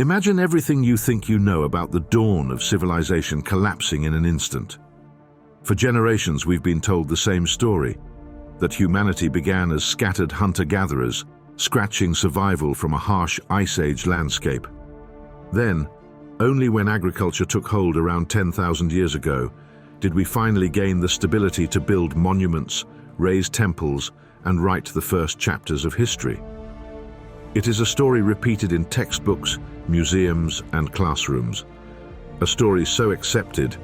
Imagine everything you think you know about the dawn of civilization collapsing in an instant. For generations we've been told the same story, that humanity began as scattered hunter-gatherers, scratching survival from a harsh Ice Age landscape. Then, only when agriculture took hold around 10,000 years ago, did we finally gain the stability to build monuments, raise temples, and write the first chapters of history. It is a story repeated in textbooks, museums, and classrooms. A story so accepted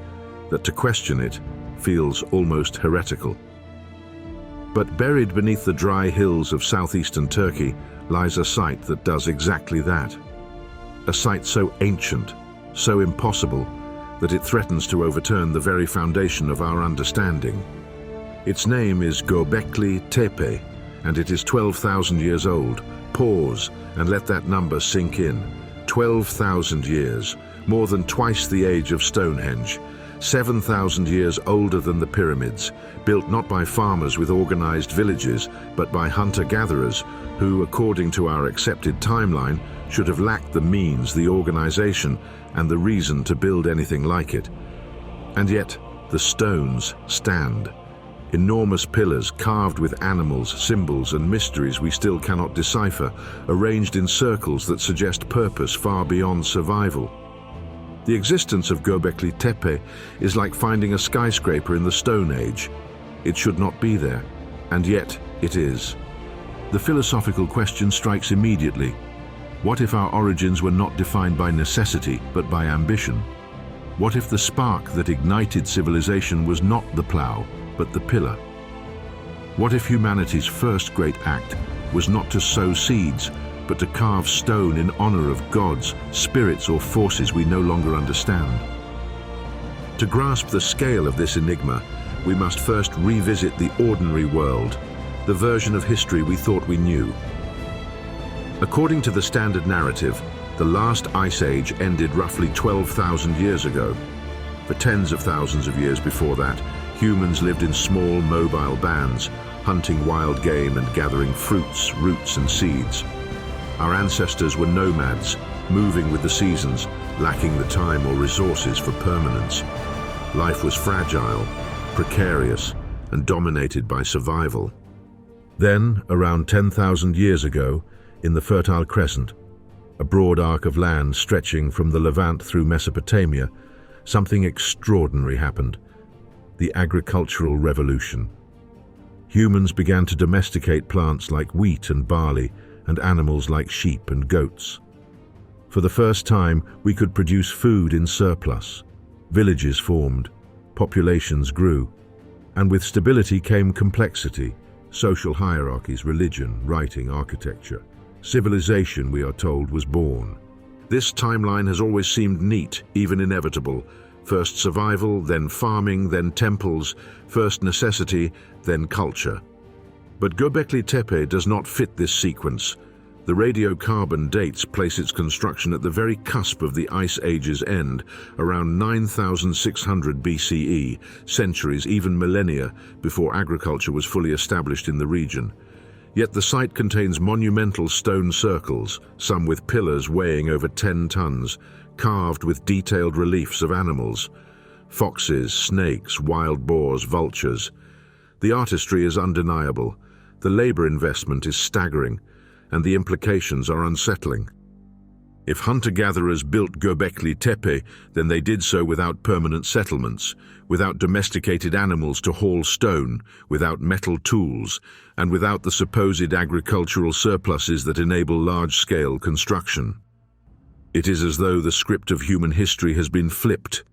that to question it feels almost heretical. But buried beneath the dry hills of southeastern Turkey lies a site that does exactly that. A site so ancient, so impossible, that it threatens to overturn the very foundation of our understanding. Its name is Göbekli Tepe, and it is 12,000 years old. Pause and let that number sink in. 12,000 years, more than twice the age of Stonehenge. 7,000 years older than the pyramids, built not by farmers with organized villages, but by hunter-gatherers who, according to our accepted timeline, should have lacked the means, the organization, and the reason to build anything like it. And yet, the stones stand. Enormous pillars carved with animals, symbols, and mysteries we still cannot decipher, arranged in circles that suggest purpose far beyond survival. The existence of Göbekli Tepe is like finding a skyscraper in the Stone Age. It should not be there, and yet it is. The philosophical question strikes immediately. What if our origins were not defined by necessity, but by ambition? What if the spark that ignited civilization was not the plow, but the pillar? What if humanity's first great act was not to sow seeds, but to carve stone in honor of gods, spirits, or forces we no longer understand? To grasp the scale of this enigma, we must first revisit the ordinary world, the version of history we thought we knew. According to the standard narrative, the last ice age ended roughly 12,000 years ago. For tens of thousands of years before that, humans lived in small, mobile bands, hunting wild game and gathering fruits, roots, and seeds. Our ancestors were nomads, moving with the seasons, lacking the time or resources for permanence. Life was fragile, precarious, and dominated by survival. Then, around 10,000 years ago, in the Fertile Crescent, a broad arc of land stretching from the Levant through Mesopotamia, something extraordinary happened: the agricultural revolution. Humans began to domesticate plants like wheat and barley, and animals like sheep and goats. For the first time, we could produce food in surplus. Villages formed, populations grew, and with stability came complexity: social hierarchies, religion, writing, architecture. Civilization, we are told, was born. This timeline has always seemed neat, even inevitable. First survival, then farming, then temples, first necessity, then culture. But Göbekli Tepe does not fit this sequence. The radiocarbon dates place its construction at the very cusp of the Ice Age's end, around 9,600 BCE, centuries, even millennia, before agriculture was fully established in the region. Yet the site contains monumental stone circles, some with pillars weighing over 10 tons, carved with detailed reliefs of animals: foxes, snakes, wild boars, vultures. The artistry is undeniable, the labor investment is staggering, and the implications are unsettling. If hunter-gatherers built Göbekli Tepe, then they did so without permanent settlements, without domesticated animals to haul stone, without metal tools, and without the supposed agricultural surpluses that enable large-scale construction. It is as though the script of human history has been flipped.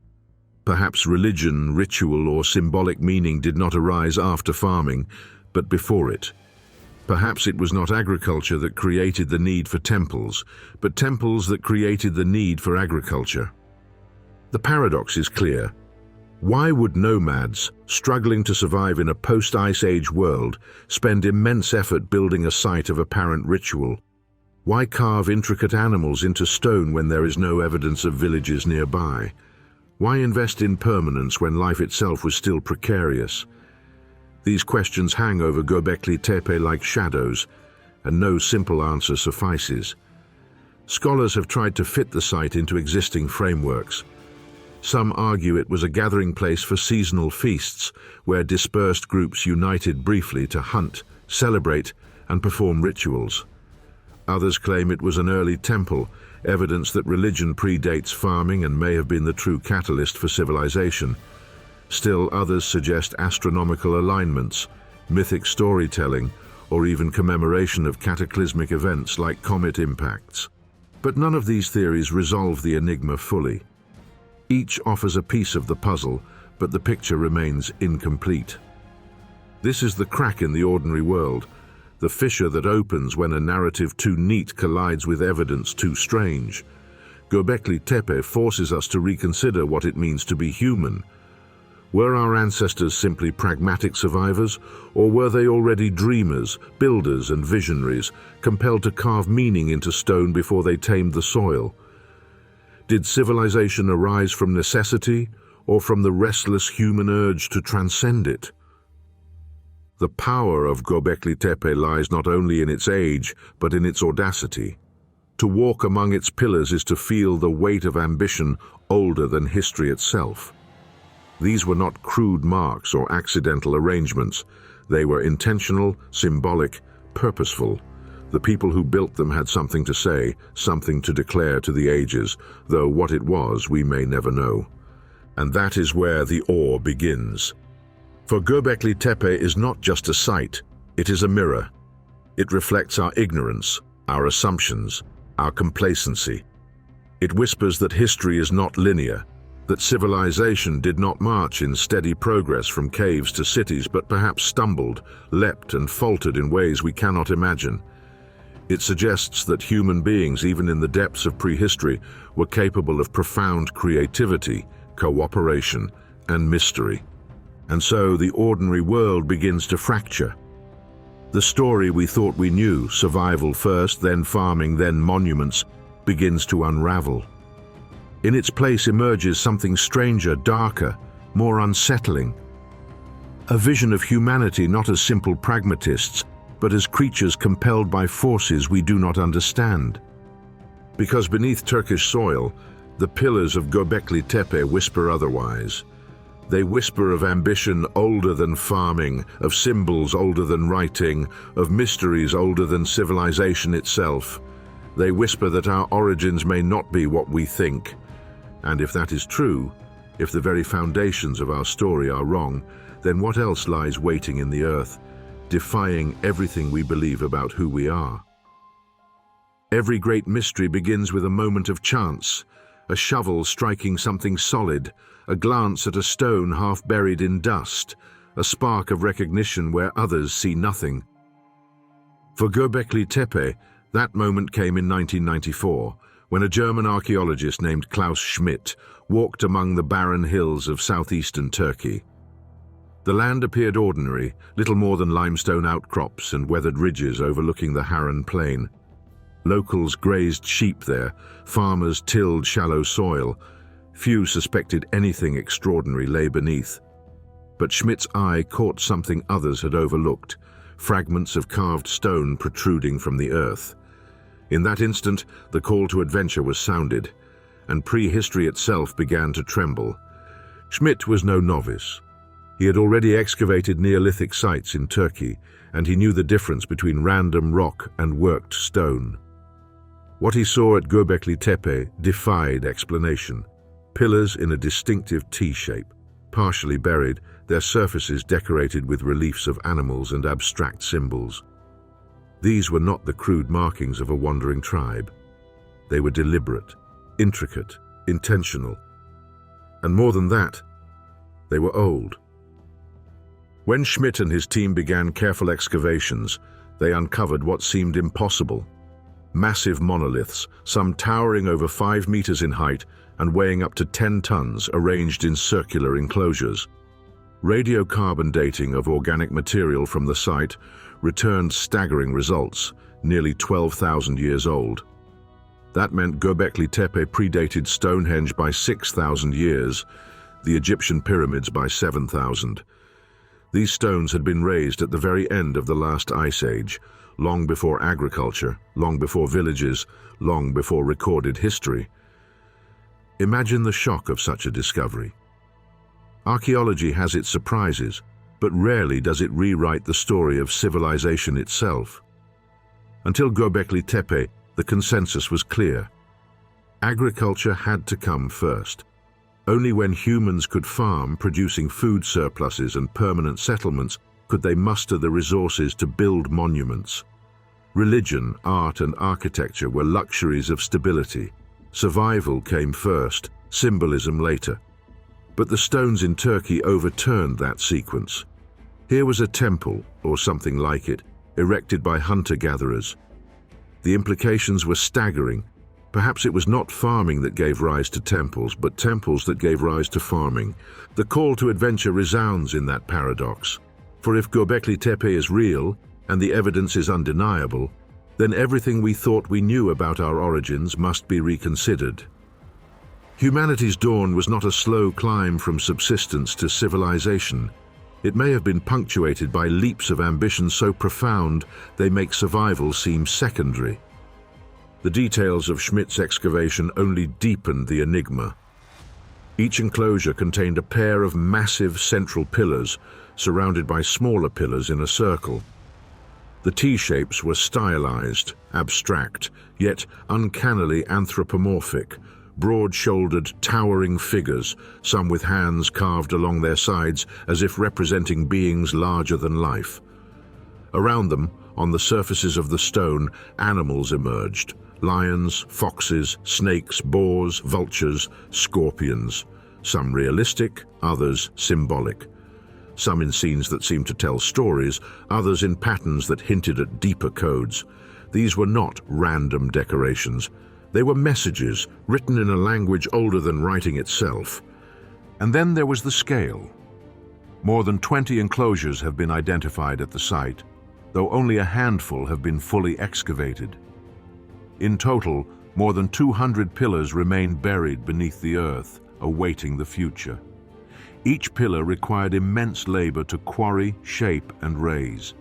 Perhaps religion, ritual, or symbolic meaning did not arise after farming, but before it. Perhaps it was not agriculture that created the need for temples, but temples that created the need for agriculture. The paradox is clear. Why would nomads, struggling to survive in a post-Ice Age world, spend immense effort building a site of apparent ritual? Why carve intricate animals into stone when there is no evidence of villages nearby? Why invest in permanence when life itself was still precarious? These questions hang over Göbekli Tepe like shadows, and no simple answer suffices. Scholars have tried to fit the site into existing frameworks. Some argue it was a gathering place for seasonal feasts, where dispersed groups united briefly to hunt, celebrate, and perform rituals. Others claim it was an early temple, evidence that religion predates farming and may have been the true catalyst for civilization. Still, others suggest astronomical alignments, mythic storytelling, or even commemoration of cataclysmic events like comet impacts. But none of these theories resolve the enigma fully. Each offers a piece of the puzzle, but the picture remains incomplete. This is the crack in the ordinary world, the fissure that opens when a narrative too neat collides with evidence too strange. Göbekli Tepe forces us to reconsider what it means to be human. Were our ancestors simply pragmatic survivors, or were they already dreamers, builders, and visionaries, compelled to carve meaning into stone before they tamed the soil? Did civilization arise from necessity, or from the restless human urge to transcend it? The power of Göbekli Tepe lies not only in its age, but in its audacity. To walk among its pillars is to feel the weight of ambition older than history itself. These were not crude marks or accidental arrangements. They were intentional, symbolic, purposeful. The people who built them had something to say, something to declare to the ages, though what it was we may never know. And that is where the awe begins. For Göbekli Tepe is not just a site, it is a mirror. It reflects our ignorance, our assumptions, our complacency. It whispers that history is not linear, that civilization did not march in steady progress from caves to cities, but perhaps stumbled, leapt, and faltered in ways we cannot imagine. It suggests that human beings, even in the depths of prehistory, were capable of profound creativity, cooperation, and mystery. And so the ordinary world begins to fracture. The story we thought we knew, survival first, then farming, then monuments, begins to unravel. In its place emerges something stranger, darker, more unsettling. A vision of humanity not as simple pragmatists, but as creatures compelled by forces we do not understand. Because beneath Turkish soil, the pillars of Göbekli Tepe whisper otherwise. They whisper of ambition older than farming, of symbols older than writing, of mysteries older than civilization itself. They whisper that our origins may not be what we think. And if that is true, if the very foundations of our story are wrong, then what else lies waiting in the earth, defying everything we believe about who we are? Every great mystery begins with a moment of chance, a shovel striking something solid, a glance at a stone half buried in dust, a spark of recognition where others see nothing. For Göbekli Tepe, that moment came in 1994, when a German archaeologist named Klaus Schmidt walked among the barren hills of southeastern Turkey. The land appeared ordinary, little more than limestone outcrops and weathered ridges overlooking the Harran Plain. Locals grazed sheep there, farmers tilled shallow soil. Few suspected anything extraordinary lay beneath. But Schmidt's eye caught something others had overlooked, fragments of carved stone protruding from the earth. In that instant, the call to adventure was sounded, and prehistory itself began to tremble. Schmidt was no novice. He had already excavated Neolithic sites in Turkey, and he knew the difference between random rock and worked stone. What he saw at Göbekli Tepe defied explanation. Pillars in a distinctive T-shape, partially buried, their surfaces decorated with reliefs of animals and abstract symbols. These were not the crude markings of a wandering tribe. They were deliberate, intricate, intentional. And more than that, they were old. When Schmidt and his team began careful excavations, they uncovered what seemed impossible. Massive monoliths, some towering over 5 meters in height and weighing up to 10 tons, arranged in circular enclosures. Radiocarbon dating of organic material from the site returned staggering results, nearly 12,000 years old. That meant Göbekli Tepe predated Stonehenge by 6,000 years, the Egyptian pyramids by 7,000. These stones had been raised at the very end of the last ice age, long before agriculture, long before villages, long before recorded history. Imagine the shock of such a discovery. Archaeology has its surprises, but rarely does it rewrite the story of civilization itself. Until Göbekli Tepe, the consensus was clear. Agriculture had to come first. Only when humans could farm, producing food surpluses and permanent settlements, could they muster the resources to build monuments. Religion, art, and architecture were luxuries of stability. Survival came first, symbolism later. But the stones in Turkey overturned that sequence. Here was a temple, or something like it, erected by hunter-gatherers. The implications were staggering. Perhaps it was not farming that gave rise to temples, but temples that gave rise to farming. The call to adventure resounds in that paradox. For if Göbekli Tepe is real, and the evidence is undeniable, then everything we thought we knew about our origins must be reconsidered. Humanity's dawn was not a slow climb from subsistence to civilization. It may have been punctuated by leaps of ambition so profound they make survival seem secondary. The details of Schmidt's excavation only deepened the enigma. Each enclosure contained a pair of massive central pillars, surrounded by smaller pillars in a circle. The T-shapes were stylized, abstract, yet uncannily anthropomorphic, broad-shouldered, towering figures, some with hands carved along their sides as if representing beings larger than life. Around them, on the surfaces of the stone, animals emerged: lions, foxes, snakes, boars, vultures, scorpions, some realistic, others symbolic. Some in scenes that seemed to tell stories, others in patterns that hinted at deeper codes. These were not random decorations. They were messages written in a language older than writing itself. And then there was the scale. More than 20 enclosures have been identified at the site, though only a handful have been fully excavated. In total, more than 200 pillars remain buried beneath the earth, awaiting the future. Each pillar required immense labor to quarry, shape, and raise.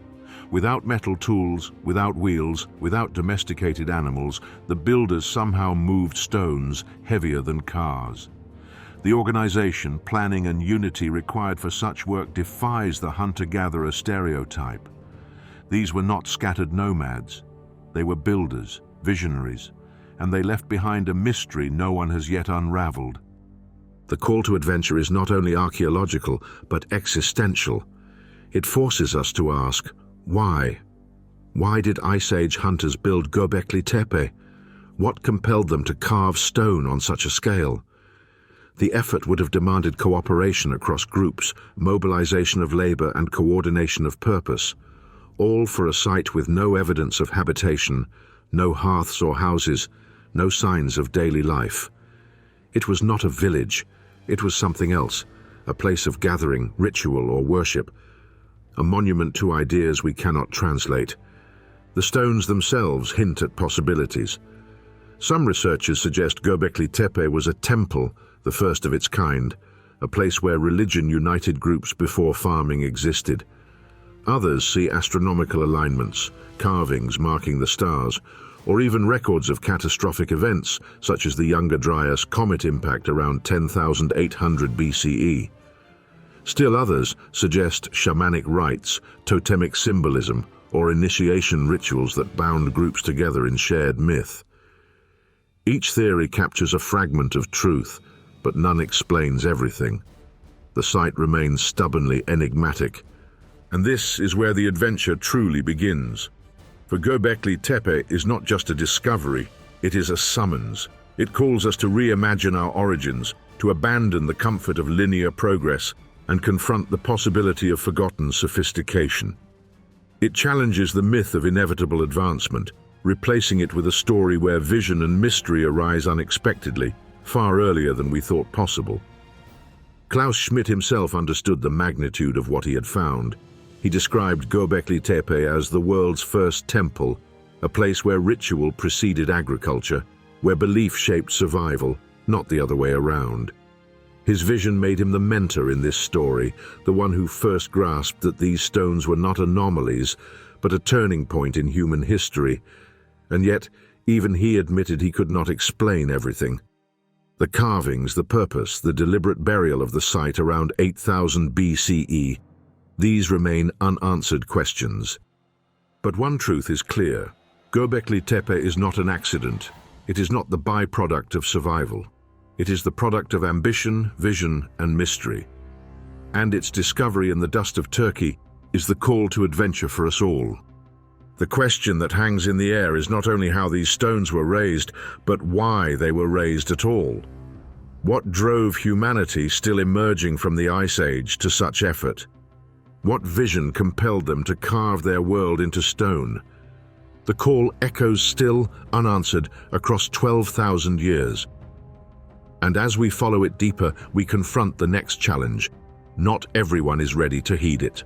Without metal tools, without wheels, without domesticated animals, the builders somehow moved stones heavier than cars. The organization, planning, and unity required for such work defies the hunter-gatherer stereotype. These were not scattered nomads. They were builders, visionaries, and they left behind a mystery no one has yet unraveled. The call to adventure is not only archaeological, but existential. It forces us to ask, why? Why did Ice Age hunters build Göbekli Tepe? What compelled them to carve stone on such a scale? The effort would have demanded cooperation across groups, mobilization of labor, and coordination of purpose, all for a site with no evidence of habitation, no hearths or houses, no signs of daily life. It was not a village. It was something else, a place of gathering, ritual, or worship, a monument to ideas we cannot translate. The stones themselves hint at possibilities. Some researchers suggest Göbekli Tepe was a temple, the first of its kind, a place where religion united groups before farming existed. Others see astronomical alignments, carvings marking the stars, or even records of catastrophic events, such as the Younger Dryas comet impact around 10,800 BCE. Still others suggest shamanic rites, totemic symbolism, or initiation rituals that bound groups together in shared myth. Each theory captures a fragment of truth, but none explains everything. The site remains stubbornly enigmatic. And this is where the adventure truly begins. For Göbekli Tepe is not just a discovery, it is a summons. It calls us to reimagine our origins, to abandon the comfort of linear progress, and confront the possibility of forgotten sophistication. It challenges the myth of inevitable advancement, replacing it with a story where vision and mystery arise unexpectedly, far earlier than we thought possible. Klaus Schmidt himself understood the magnitude of what he had found. He described Göbekli Tepe as the world's first temple, a place where ritual preceded agriculture, where belief shaped survival, not the other way around. His vision made him the mentor in this story, the one who first grasped that these stones were not anomalies, but a turning point in human history, and yet even he admitted he could not explain everything. The carvings, the purpose, the deliberate burial of the site around 8000 BCE, these remain unanswered questions. But one truth is clear. Göbekli Tepe is not an accident. It is not the byproduct of survival. It is the product of ambition, vision, and mystery. And its discovery in the dust of Turkey is the call to adventure for us all. The question that hangs in the air is not only how these stones were raised, but why they were raised at all. What drove humanity, still emerging from the Ice Age, to such effort? What vision compelled them to carve their world into stone? The call echoes still unanswered across 12,000 years. And as we follow it deeper, we confront the next challenge. Not everyone is ready to heed it.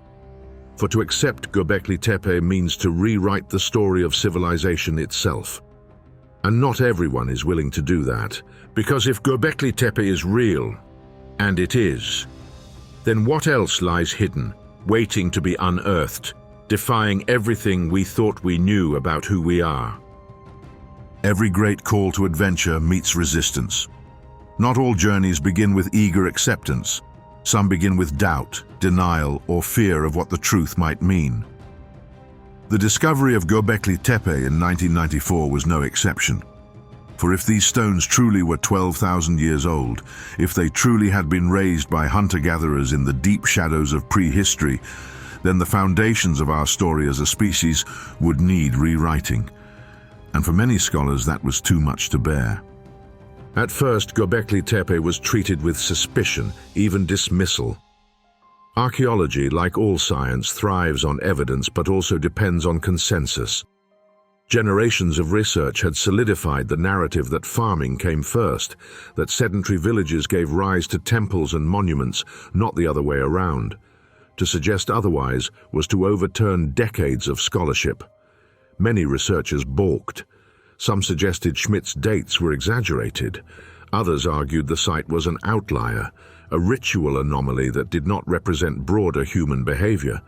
For to accept Göbekli Tepe means to rewrite the story of civilization itself. And not everyone is willing to do that, because if Göbekli Tepe is real, and it is, then what else lies hidden, waiting to be unearthed, defying everything we thought we knew about who we are? Every great call to adventure meets resistance. Not all journeys begin with eager acceptance. Some begin with doubt, denial, or fear of what the truth might mean. The discovery of Göbekli Tepe in 1994 was no exception. For if these stones truly were 12,000 years old, if they truly had been raised by hunter-gatherers in the deep shadows of prehistory, then the foundations of our story as a species would need rewriting. And for many scholars, that was too much to bear. At first, Göbekli Tepe was treated with suspicion, even dismissal. Archaeology, like all science, thrives on evidence but also depends on consensus. Generations of research had solidified the narrative that farming came first, that sedentary villages gave rise to temples and monuments, not the other way around. To suggest otherwise was to overturn decades of scholarship. Many researchers balked. Some suggested Schmidt's dates were exaggerated. Others argued the site was an outlier, a ritual anomaly that did not represent broader human behavior.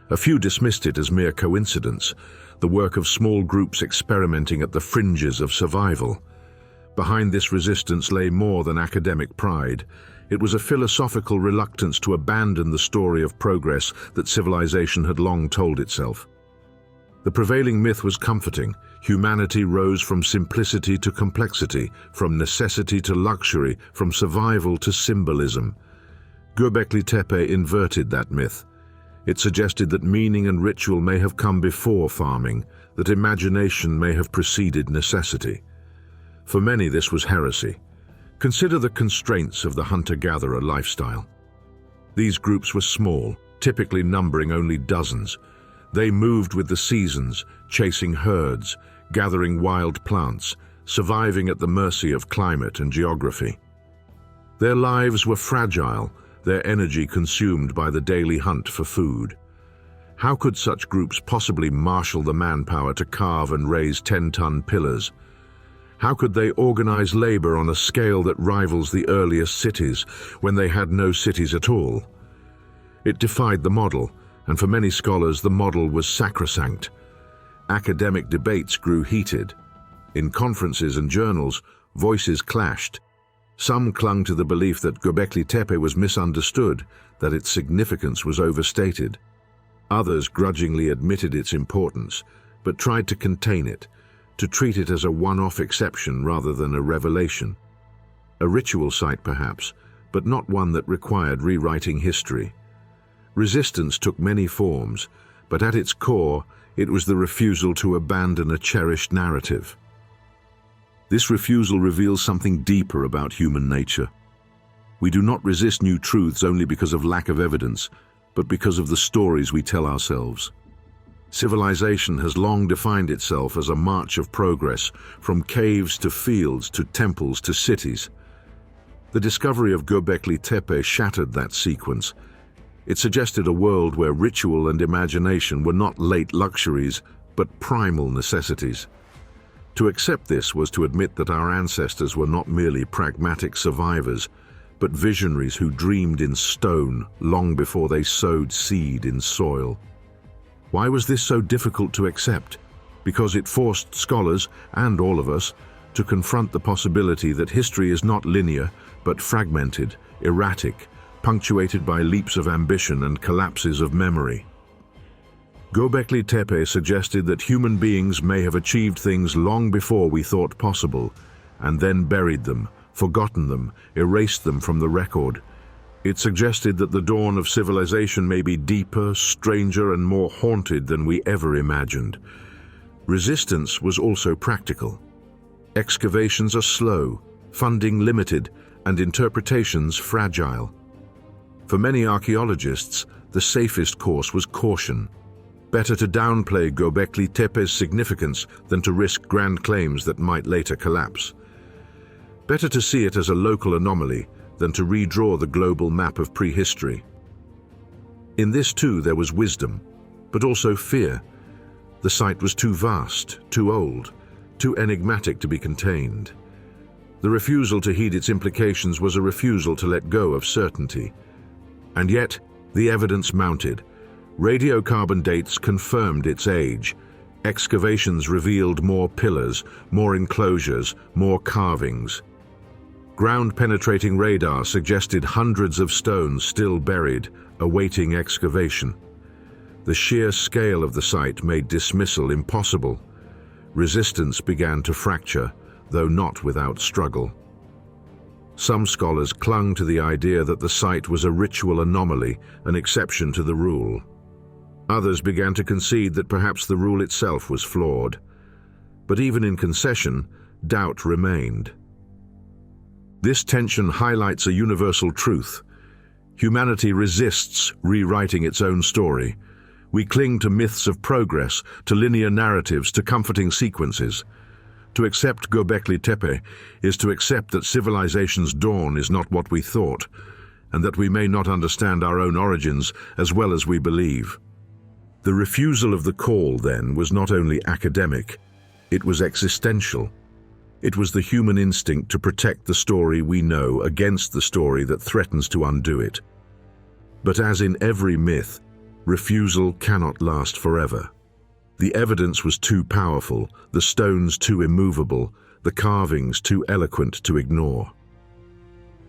A few dismissed it as mere coincidence, the work of small groups experimenting at the fringes of survival. Behind this resistance lay more than academic pride. It was a philosophical reluctance to abandon the story of progress that civilization had long told itself. The prevailing myth was comforting. Humanity rose from simplicity to complexity, from necessity to luxury, from survival to symbolism. Göbekli Tepe inverted that myth. It suggested that meaning and ritual may have come before farming, that imagination may have preceded necessity. For many, this was heresy. Consider the constraints of the hunter-gatherer lifestyle. These groups were small, typically numbering only dozens. They moved with the seasons, chasing herds, gathering wild plants, surviving at the mercy of climate and geography. Their lives were fragile, their energy consumed by the daily hunt for food. How could such groups possibly marshal the manpower to carve and raise 10-ton pillars? How could they organize labor on a scale that rivals the earliest cities when they had no cities at all? It defied the model, and for many scholars the model was sacrosanct. Academic debates grew heated. In conferences and journals, voices clashed. Some clung to the belief that Göbekli Tepe was misunderstood, that its significance was overstated. Others grudgingly admitted its importance, but tried to contain it, to treat it as a one-off exception rather than a revelation. A ritual site perhaps, but not one that required rewriting history. Resistance took many forms, but at its core, it was the refusal to abandon a cherished narrative. This refusal reveals something deeper about human nature. We do not resist new truths only because of lack of evidence, but because of the stories we tell ourselves. Civilization has long defined itself as a march of progress, from caves to fields to temples to cities. The discovery of Göbekli Tepe shattered that sequence. It suggested a world where ritual and imagination were not late luxuries, but primal necessities. To accept this was to admit that our ancestors were not merely pragmatic survivors, but visionaries who dreamed in stone long before they sowed seed in soil. Why was this so difficult to accept? Because it forced scholars, and all of us, to confront the possibility that history is not linear, but fragmented, erratic, punctuated by leaps of ambition and collapses of memory. Göbekli Tepe suggested that human beings may have achieved things long before we thought possible, and then buried them, forgotten them, erased them from the record. It suggested that the dawn of civilization may be deeper, stranger, and more haunted than we ever imagined. Resistance was also practical. Excavations are slow, funding limited, and interpretations fragile. For many archaeologists, the safest course was caution. Better to downplay Göbekli Tepe's significance than to risk grand claims that might later collapse. Better to see it as a local anomaly than to redraw the global map of prehistory. In this too there was wisdom, but also fear. The site was too vast, too old, too enigmatic to be contained. The refusal to heed its implications was a refusal to let go of certainty. And yet, the evidence mounted. Radiocarbon dates confirmed its age. Excavations revealed more pillars, more enclosures, more carvings. Ground-penetrating radar suggested hundreds of stones still buried, awaiting excavation. The sheer scale of the site made dismissal impossible. Resistance began to fracture, though not without struggle. Some scholars clung to the idea that the site was a ritual anomaly, an exception to the rule. Others began to concede that perhaps the rule itself was flawed. But even in concession, doubt remained. This tension highlights a universal truth. Humanity resists rewriting its own story. We cling to myths of progress, to linear narratives, to comforting sequences. To accept Göbekli Tepe is to accept that civilization's dawn is not what we thought, and that we may not understand our own origins as well as we believe. The refusal of the call, then, was not only academic, it was existential. It was the human instinct to protect the story we know against the story that threatens to undo it. But as in every myth, refusal cannot last forever. The evidence was too powerful, the stones too immovable, the carvings too eloquent to ignore.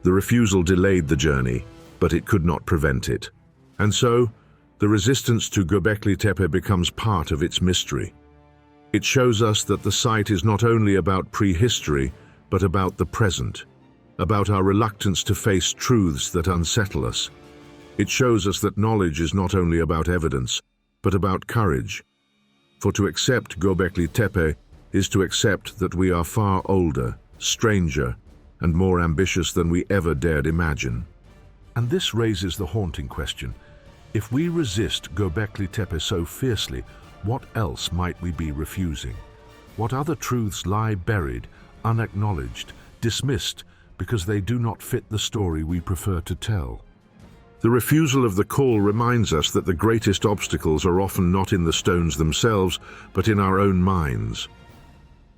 The refusal delayed the journey, but it could not prevent it. And so, the resistance to Göbekli Tepe becomes part of its mystery. It shows us that the site is not only about prehistory, but about the present, about our reluctance to face truths that unsettle us. It shows us that knowledge is not only about evidence, but about courage. For to accept Göbekli Tepe is to accept that we are far older, stranger, and more ambitious than we ever dared imagine. And this raises the haunting question. If we resist Göbekli Tepe so fiercely, what else might we be refusing? What other truths lie buried, unacknowledged, dismissed, because they do not fit the story we prefer to tell? The refusal of the call reminds us that the greatest obstacles are often not in the stones themselves, but in our own minds.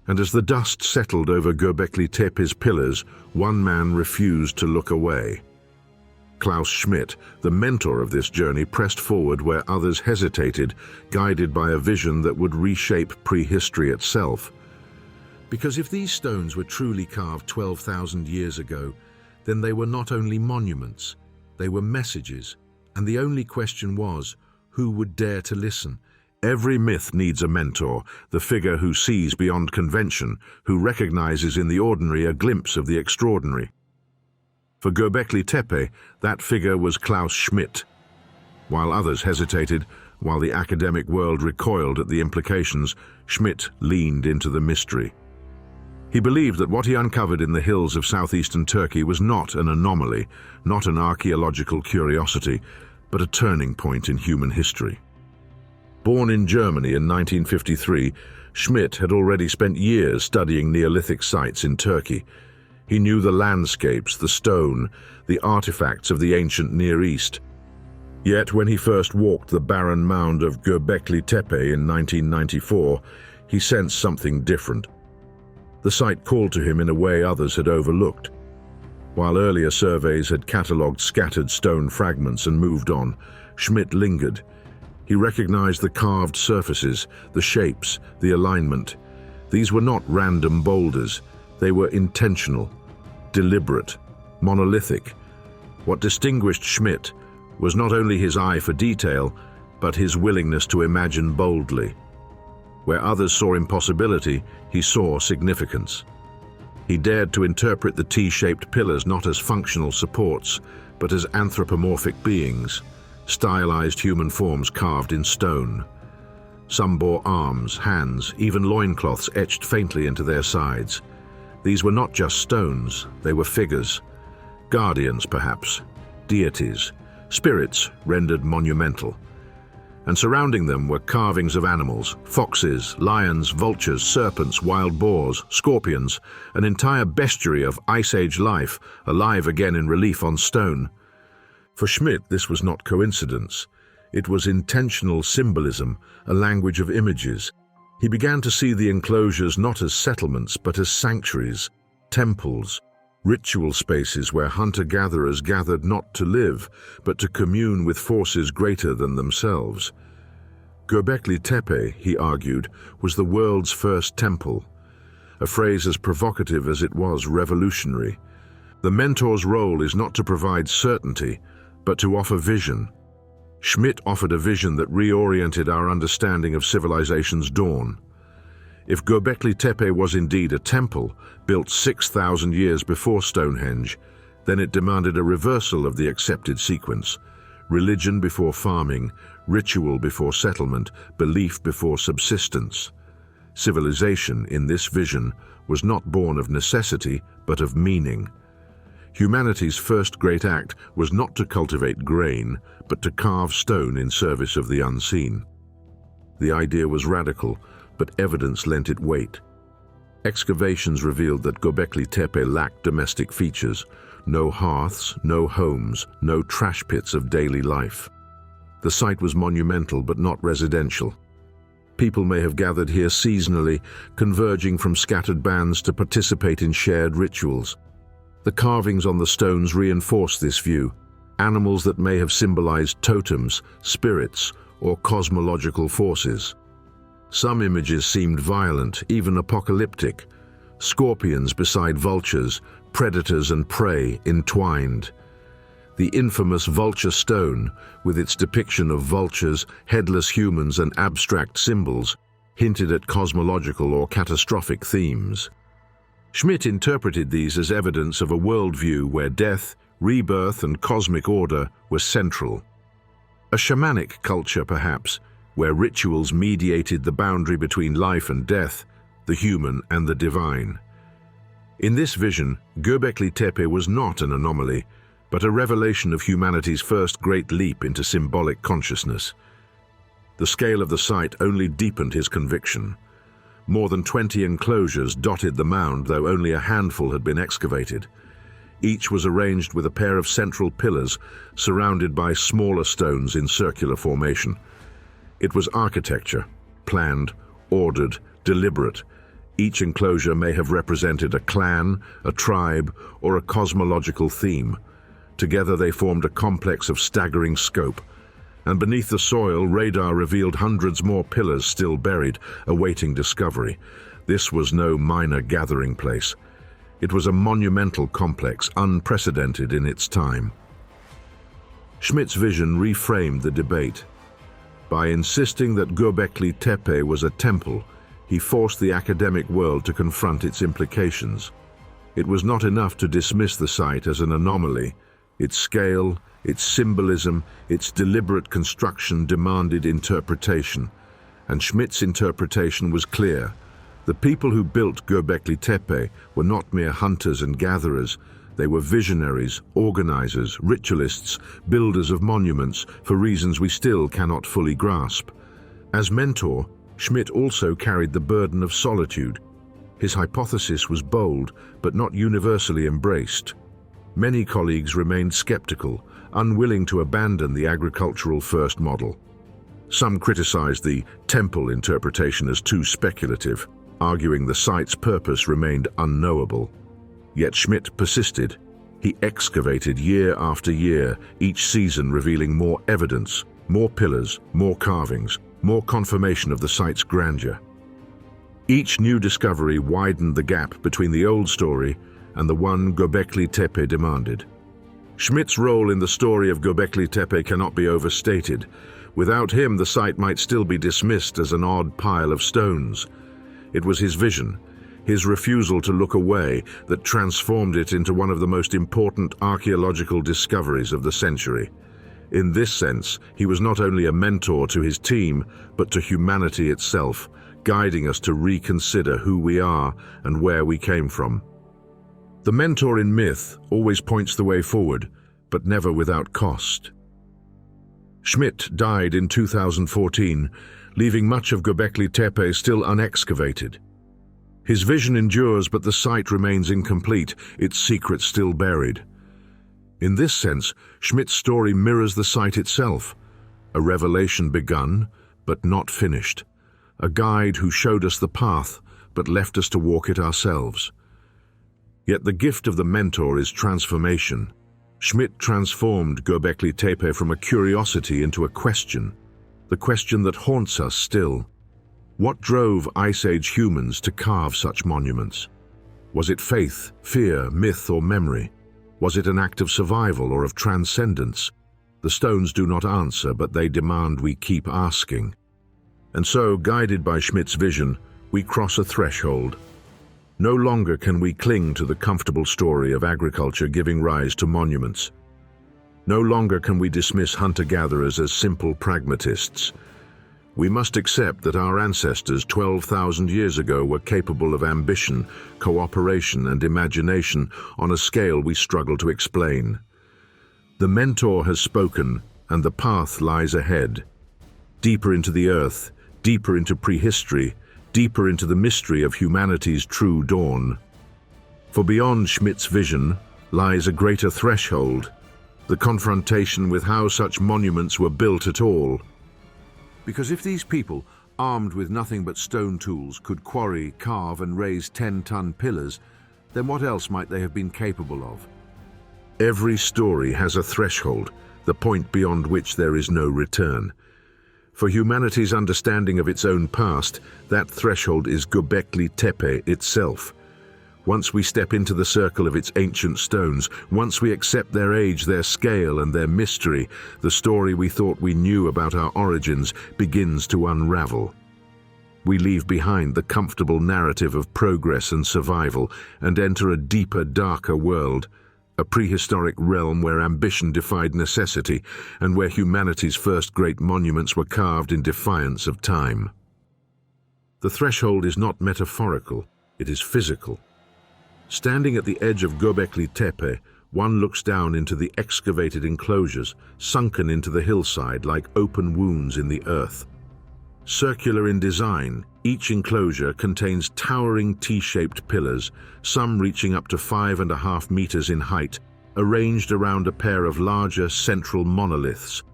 And as the dust settled over Göbekli Tepe's pillars, one man refused to look away. Klaus Schmidt, the mentor of this journey, pressed forward where others hesitated, guided by a vision that would reshape prehistory itself. Because if these stones were truly carved 12,000 years ago, then they were not only monuments, they were messages. And the only question was, who would dare to listen? Every myth needs a mentor, the figure who sees beyond convention, who recognizes in the ordinary a glimpse of the extraordinary. For Göbekli Tepe, that figure was Klaus Schmidt. While others hesitated, while the academic world recoiled at the implications, Schmidt leaned into the mystery. He believed that what he uncovered in the hills of southeastern Turkey was not an anomaly, not an archaeological curiosity, but a turning point in human history. Born in Germany in 1953, Schmidt had already spent years studying Neolithic sites in Turkey. He knew the landscapes, the stone, the artifacts of the ancient Near East. Yet when he first walked the barren mound of Göbekli Tepe in 1994, he sensed something different. The site called to him in a way others had overlooked. While earlier surveys had catalogued scattered stone fragments and moved on, Schmidt lingered. He recognized the carved surfaces, the shapes, the alignment. These were not random boulders. They were intentional, deliberate, monolithic. What distinguished Schmidt was not only his eye for detail, but his willingness to imagine boldly. Where others saw impossibility, he saw significance. He dared to interpret the T-shaped pillars not as functional supports, but as anthropomorphic beings, stylized human forms carved in stone. Some bore arms, hands, even loincloths etched faintly into their sides. These were not just stones, they were figures. Guardians, perhaps, deities, spirits rendered monumental. And surrounding them were carvings of animals, foxes, lions, vultures, serpents, wild boars, scorpions, an entire bestiary of Ice Age life, alive again in relief on stone. For Schmidt, this was not coincidence. It was intentional symbolism, a language of images. He began to see the enclosures not as settlements, but as sanctuaries, temples, ritual spaces where hunter-gatherers gathered not to live, but to commune with forces greater than themselves. Göbekli Tepe, he argued, was the world's first temple, a phrase as provocative as it was revolutionary. The mentor's role is not to provide certainty, but to offer vision. Schmidt offered a vision that reoriented our understanding of civilization's dawn. If Göbekli Tepe was indeed a temple, built 6,000 years before Stonehenge, then it demanded a reversal of the accepted sequence: religion before farming, ritual before settlement, belief before subsistence. Civilization, in this vision, was not born of necessity, but of meaning. Humanity's first great act was not to cultivate grain, but to carve stone in service of the unseen. The idea was radical, but evidence lent it weight. Excavations revealed that Göbekli Tepe lacked domestic features: no hearths, no homes, no trash pits of daily life. The site was monumental but not residential. People may have gathered here seasonally, converging from scattered bands to participate in shared rituals. The carvings on the stones reinforce this view, animals that may have symbolized totems, spirits, or cosmological forces. Some images seemed violent, even apocalyptic: scorpions beside vultures, predators and prey entwined. The infamous vulture stone, with its depiction of vultures, headless humans and abstract symbols, hinted at cosmological or catastrophic themes. Schmidt interpreted these as evidence of a worldview where death, rebirth and cosmic order were central. A shamanic culture, perhaps, where rituals mediated the boundary between life and death, the human and the divine. In this vision, Göbekli Tepe was not an anomaly, but a revelation of humanity's first great leap into symbolic consciousness. The scale of the site only deepened his conviction. More than 20 enclosures dotted the mound, though only a handful had been excavated. Each was arranged with a pair of central pillars surrounded by smaller stones in circular formation. It was architecture, planned, ordered, deliberate. Each enclosure may have represented a clan, a tribe, or a cosmological theme. Together they formed a complex of staggering scope. And beneath the soil, radar revealed hundreds more pillars still buried, awaiting discovery. This was no minor gathering place. It was a monumental complex, unprecedented in its time. Schmidt's vision reframed the debate. By insisting that Göbekli Tepe was a temple, he forced the academic world to confront its implications. It was not enough to dismiss the site as an anomaly. Its scale, its symbolism, its deliberate construction demanded interpretation. And Schmidt's interpretation was clear. The people who built Göbekli Tepe were not mere hunters and gatherers. They were visionaries, organizers, ritualists, builders of monuments for reasons we still cannot fully grasp. As mentor, Schmidt also carried the burden of solitude. His hypothesis was bold, but not universally embraced. Many colleagues remained skeptical, unwilling to abandon the agricultural first model. Some criticized the temple interpretation as too speculative, arguing the site's purpose remained unknowable. Yet Schmidt persisted. He excavated year after year, each season revealing more evidence, More pillars, more carvings, more confirmation of the site's grandeur. Each new discovery widened the gap between the old story and the one Göbekli Tepe demanded. Schmidt's role in the story of Göbekli Tepe cannot be overstated. Without him, the site might still be dismissed as an odd pile of stones. It was his vision, his refusal to look away, that transformed it into one of the most important archaeological discoveries of the century. In this sense, he was not only a mentor to his team, but to humanity itself, guiding us to reconsider who we are and where we came from. The mentor in myth always points the way forward, but never without cost. Schmidt died in 2014, leaving much of Göbekli Tepe still unexcavated. His vision endures, but the site remains incomplete, its secrets still buried. In this sense, Schmidt's story mirrors the site itself, a revelation begun, but not finished, a guide who showed us the path, but left us to walk it ourselves. Yet the gift of the mentor is transformation. Schmidt transformed Göbekli Tepe from a curiosity into a question, the question that haunts us still. What drove Ice Age humans to carve such monuments? Was it faith, fear, myth, or memory? Was it an act of survival or of transcendence? The stones do not answer, but they demand we keep asking. And so, guided by Schmidt's vision, we cross a threshold. No longer can we cling to the comfortable story of agriculture giving rise to monuments. No longer can we dismiss hunter-gatherers as simple pragmatists. We must accept that our ancestors 12,000 years ago were capable of ambition, cooperation, and imagination on a scale we struggle to explain. The mentor has spoken, and the path lies ahead. Deeper into the earth, deeper into prehistory, deeper into the mystery of humanity's true dawn. For beyond Schmidt's vision lies a greater threshold, the confrontation with how such monuments were built at all. Because if these people, armed with nothing but stone tools, could quarry, carve, and raise 10-ton pillars, then what else might they have been capable of? Every story has a threshold, the point beyond which there is no return. For humanity's understanding of its own past, that threshold is Göbekli Tepe itself. Once we step into the circle of its ancient stones, once we accept their age, their scale, and their mystery, the story we thought we knew about our origins begins to unravel. We leave behind the comfortable narrative of progress and survival and enter a deeper, darker world, a prehistoric realm where ambition defied necessity and where humanity's first great monuments were carved in defiance of time. The threshold is not metaphorical, it is physical. Standing at the edge of Göbekli Tepe, one looks down into the excavated enclosures, sunken into the hillside like open wounds in the earth. Circular in design, each enclosure contains towering T-shaped pillars, some reaching up to 5.5 meters in height, arranged around a pair of larger central monoliths.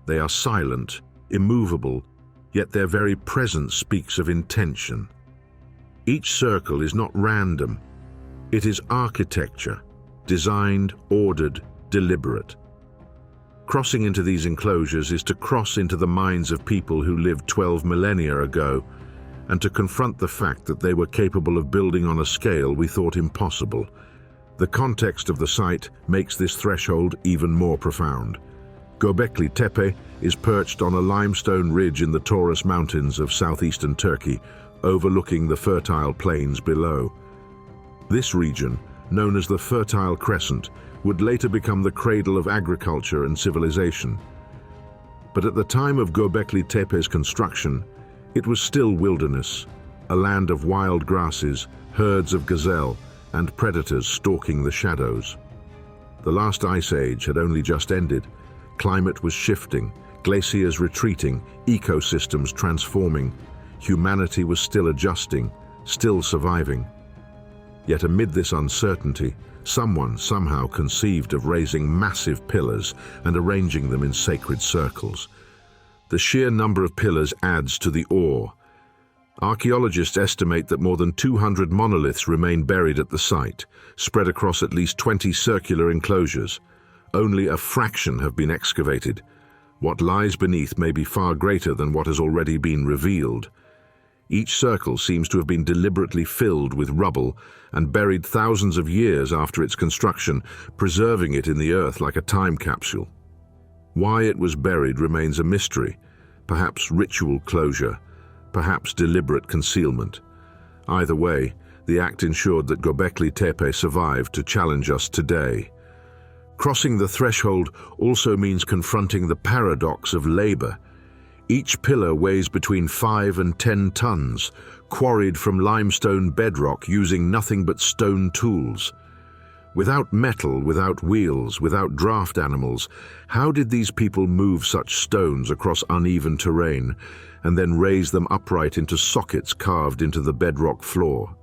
They are silent, immovable, yet their very presence speaks of intention. Each circle is not random. It is architecture, designed, ordered, deliberate. Crossing into these enclosures is to cross into the minds of people who lived 12 millennia ago, and to confront the fact that they were capable of building on a scale we thought impossible. The context of the site makes this threshold even more profound. Göbekli Tepe is perched on a limestone ridge in the Taurus Mountains of southeastern Turkey, overlooking the fertile plains below. This region, known as the Fertile Crescent, would later become the cradle of agriculture and civilization. But at the time of Göbekli Tepe's construction, it was still wilderness, a land of wild grasses, herds of gazelle, and predators stalking the shadows. The last ice age had only just ended. Climate was shifting, glaciers retreating, ecosystems transforming. Humanity was still adjusting, still surviving. Yet amid this uncertainty, someone somehow conceived of raising massive pillars and arranging them in sacred circles. The sheer number of pillars adds to the awe. Archaeologists estimate that more than 200 monoliths remain buried at the site, spread across at least 20 circular enclosures. Only a fraction have been excavated. What lies beneath may be far greater than what has already been revealed. Each circle seems to have been deliberately filled with rubble and buried thousands of years after its construction, preserving it in the earth like a time capsule. Why it was buried remains a mystery, perhaps ritual closure, perhaps deliberate concealment. Either way, the act ensured that Göbekli Tepe survived to challenge us today. Crossing the threshold also means confronting the paradox of labor. Each pillar weighs between 5 and 10 tons, quarried from limestone bedrock using nothing but stone tools. Without metal, without wheels, without draft animals, how did these people move such stones across uneven terrain and then raise them upright into sockets carved into the bedrock floor?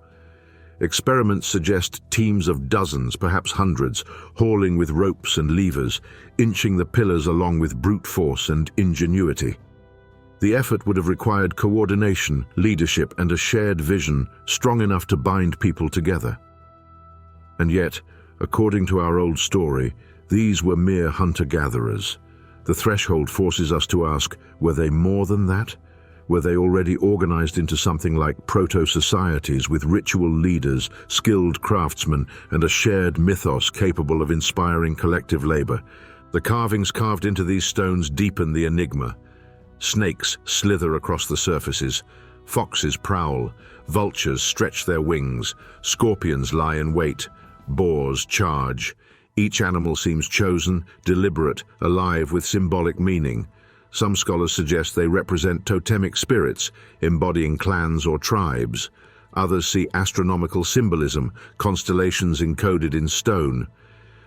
Experiments suggest teams of dozens, perhaps hundreds, hauling with ropes and levers, inching the pillars along with brute force and ingenuity. The effort would have required coordination, leadership, and a shared vision strong enough to bind people together. And yet, according to our old story, these were mere hunter-gatherers. The threshold forces us to ask, were they more than that? Were they already organized into something like proto-societies with ritual leaders, skilled craftsmen, and a shared mythos capable of inspiring collective labor? The carvings carved into these stones deepen the enigma. Snakes slither across the surfaces, foxes prowl, vultures stretch their wings, scorpions lie in wait, boars charge. Each animal seems chosen, deliberate, alive with symbolic meaning. Some scholars suggest they represent totemic spirits, embodying clans or tribes. Others see astronomical symbolism, constellations encoded in stone.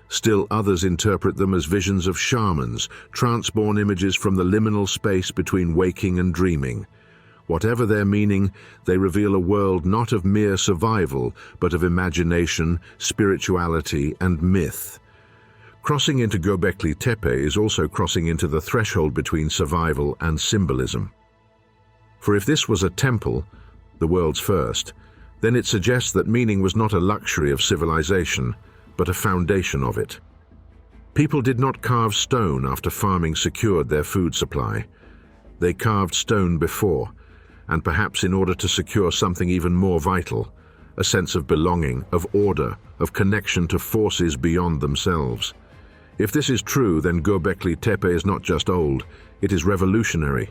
Still others interpret them as visions of shamans, trance-born images from the liminal space between waking and dreaming. Whatever their meaning, they reveal a world not of mere survival, but of imagination, spirituality, and myth. Crossing into Göbekli Tepe is also crossing into the threshold between survival and symbolism. For if this was a temple, the world's first, then it suggests that meaning was not a luxury of civilization, but a foundation of it. People did not carve stone after farming secured their food supply. They carved stone before, and perhaps in order to secure something even more vital, a sense of belonging, of order, of connection to forces beyond themselves. If this is true, then Göbekli Tepe is not just old, it is revolutionary.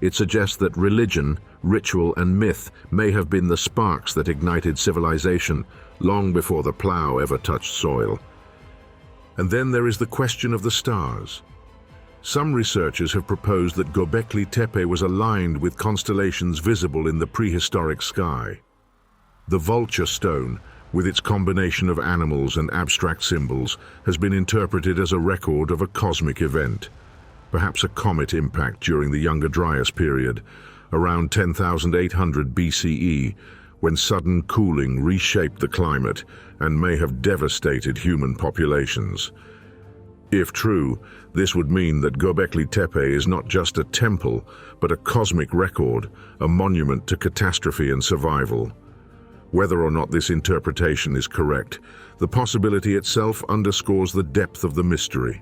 It suggests that religion, ritual, and myth may have been the sparks that ignited civilization long before the plow ever touched soil. And then there is the question of the stars. Some researchers have proposed that Göbekli Tepe was aligned with constellations visible in the prehistoric sky. The vulture stone, with its combination of animals and abstract symbols, has been interpreted as a record of a cosmic event, perhaps a comet impact during the Younger Dryas period, around 10,800 BCE, when sudden cooling reshaped the climate and may have devastated human populations. If true, this would mean that Göbekli Tepe is not just a temple, but a cosmic record, a monument to catastrophe and survival. Whether or not this interpretation is correct, the possibility itself underscores the depth of the mystery.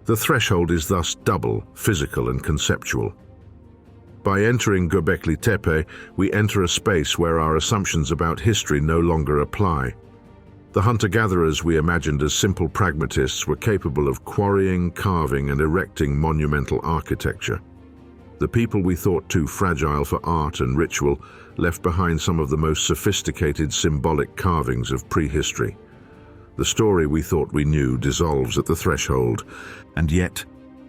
The threshold is thus double, physical and conceptual. By entering Göbekli Tepe, we enter a space where our assumptions about history no longer apply. The hunter-gatherers we imagined as simple pragmatists were capable of quarrying, carving, and erecting monumental architecture. The people we thought too fragile for art and ritual left behind some of the most sophisticated symbolic carvings of prehistory. The story we thought we knew dissolves at the threshold, and yet,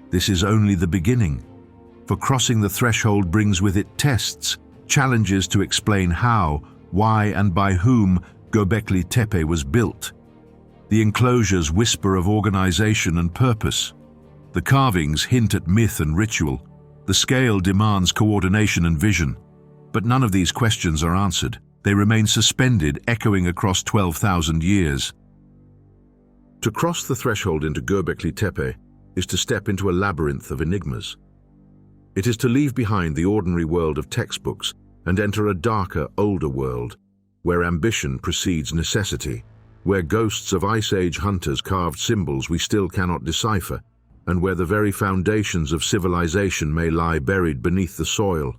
this is only the beginning. For crossing the threshold brings with it tests, challenges to explain how, why, and by whom Göbekli Tepe was built. The enclosures whisper of organization and purpose. The carvings hint at myth and ritual. The scale demands coordination and vision. But none of these questions are answered. They remain suspended, echoing across 12,000 years. To cross the threshold into Göbekli Tepe is to step into a labyrinth of enigmas. It is to leave behind the ordinary world of textbooks and enter a darker, older world, where ambition precedes necessity, where ghosts of Ice Age hunters carved symbols we still cannot decipher, and where the very foundations of civilization may lie buried beneath the soil.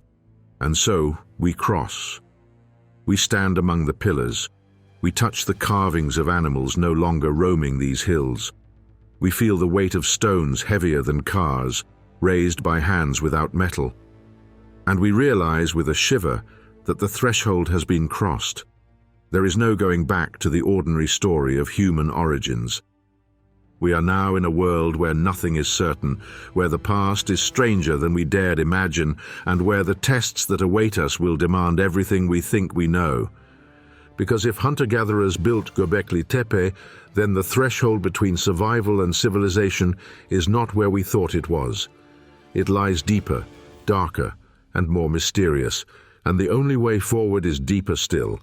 And so we cross. We stand among the pillars. We touch the carvings of animals no longer roaming these hills. We feel the weight of stones heavier than cars, raised by hands without metal. And we realize with a shiver that the threshold has been crossed. There is no going back to the ordinary story of human origins. We are now in a world where nothing is certain, where the past is stranger than we dared imagine, and where the tests that await us will demand everything we think we know. Because if hunter-gatherers built Göbekli Tepe, then the threshold between survival and civilization is not where we thought it was. It lies deeper, darker, and more mysterious, and the only way forward is deeper still,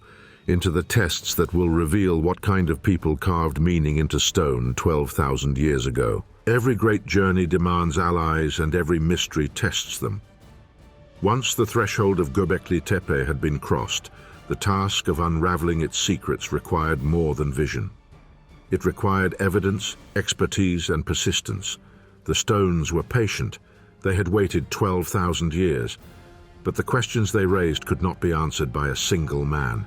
into the tests that will reveal what kind of people carved meaning into stone 12,000 years ago. Every great journey demands allies, and every mystery tests them. Once the threshold of Göbekli Tepe had been crossed, the task of unraveling its secrets required more than vision. It required evidence, expertise, and persistence. The stones were patient. They had waited 12,000 years, but the questions they raised could not be answered by a single man.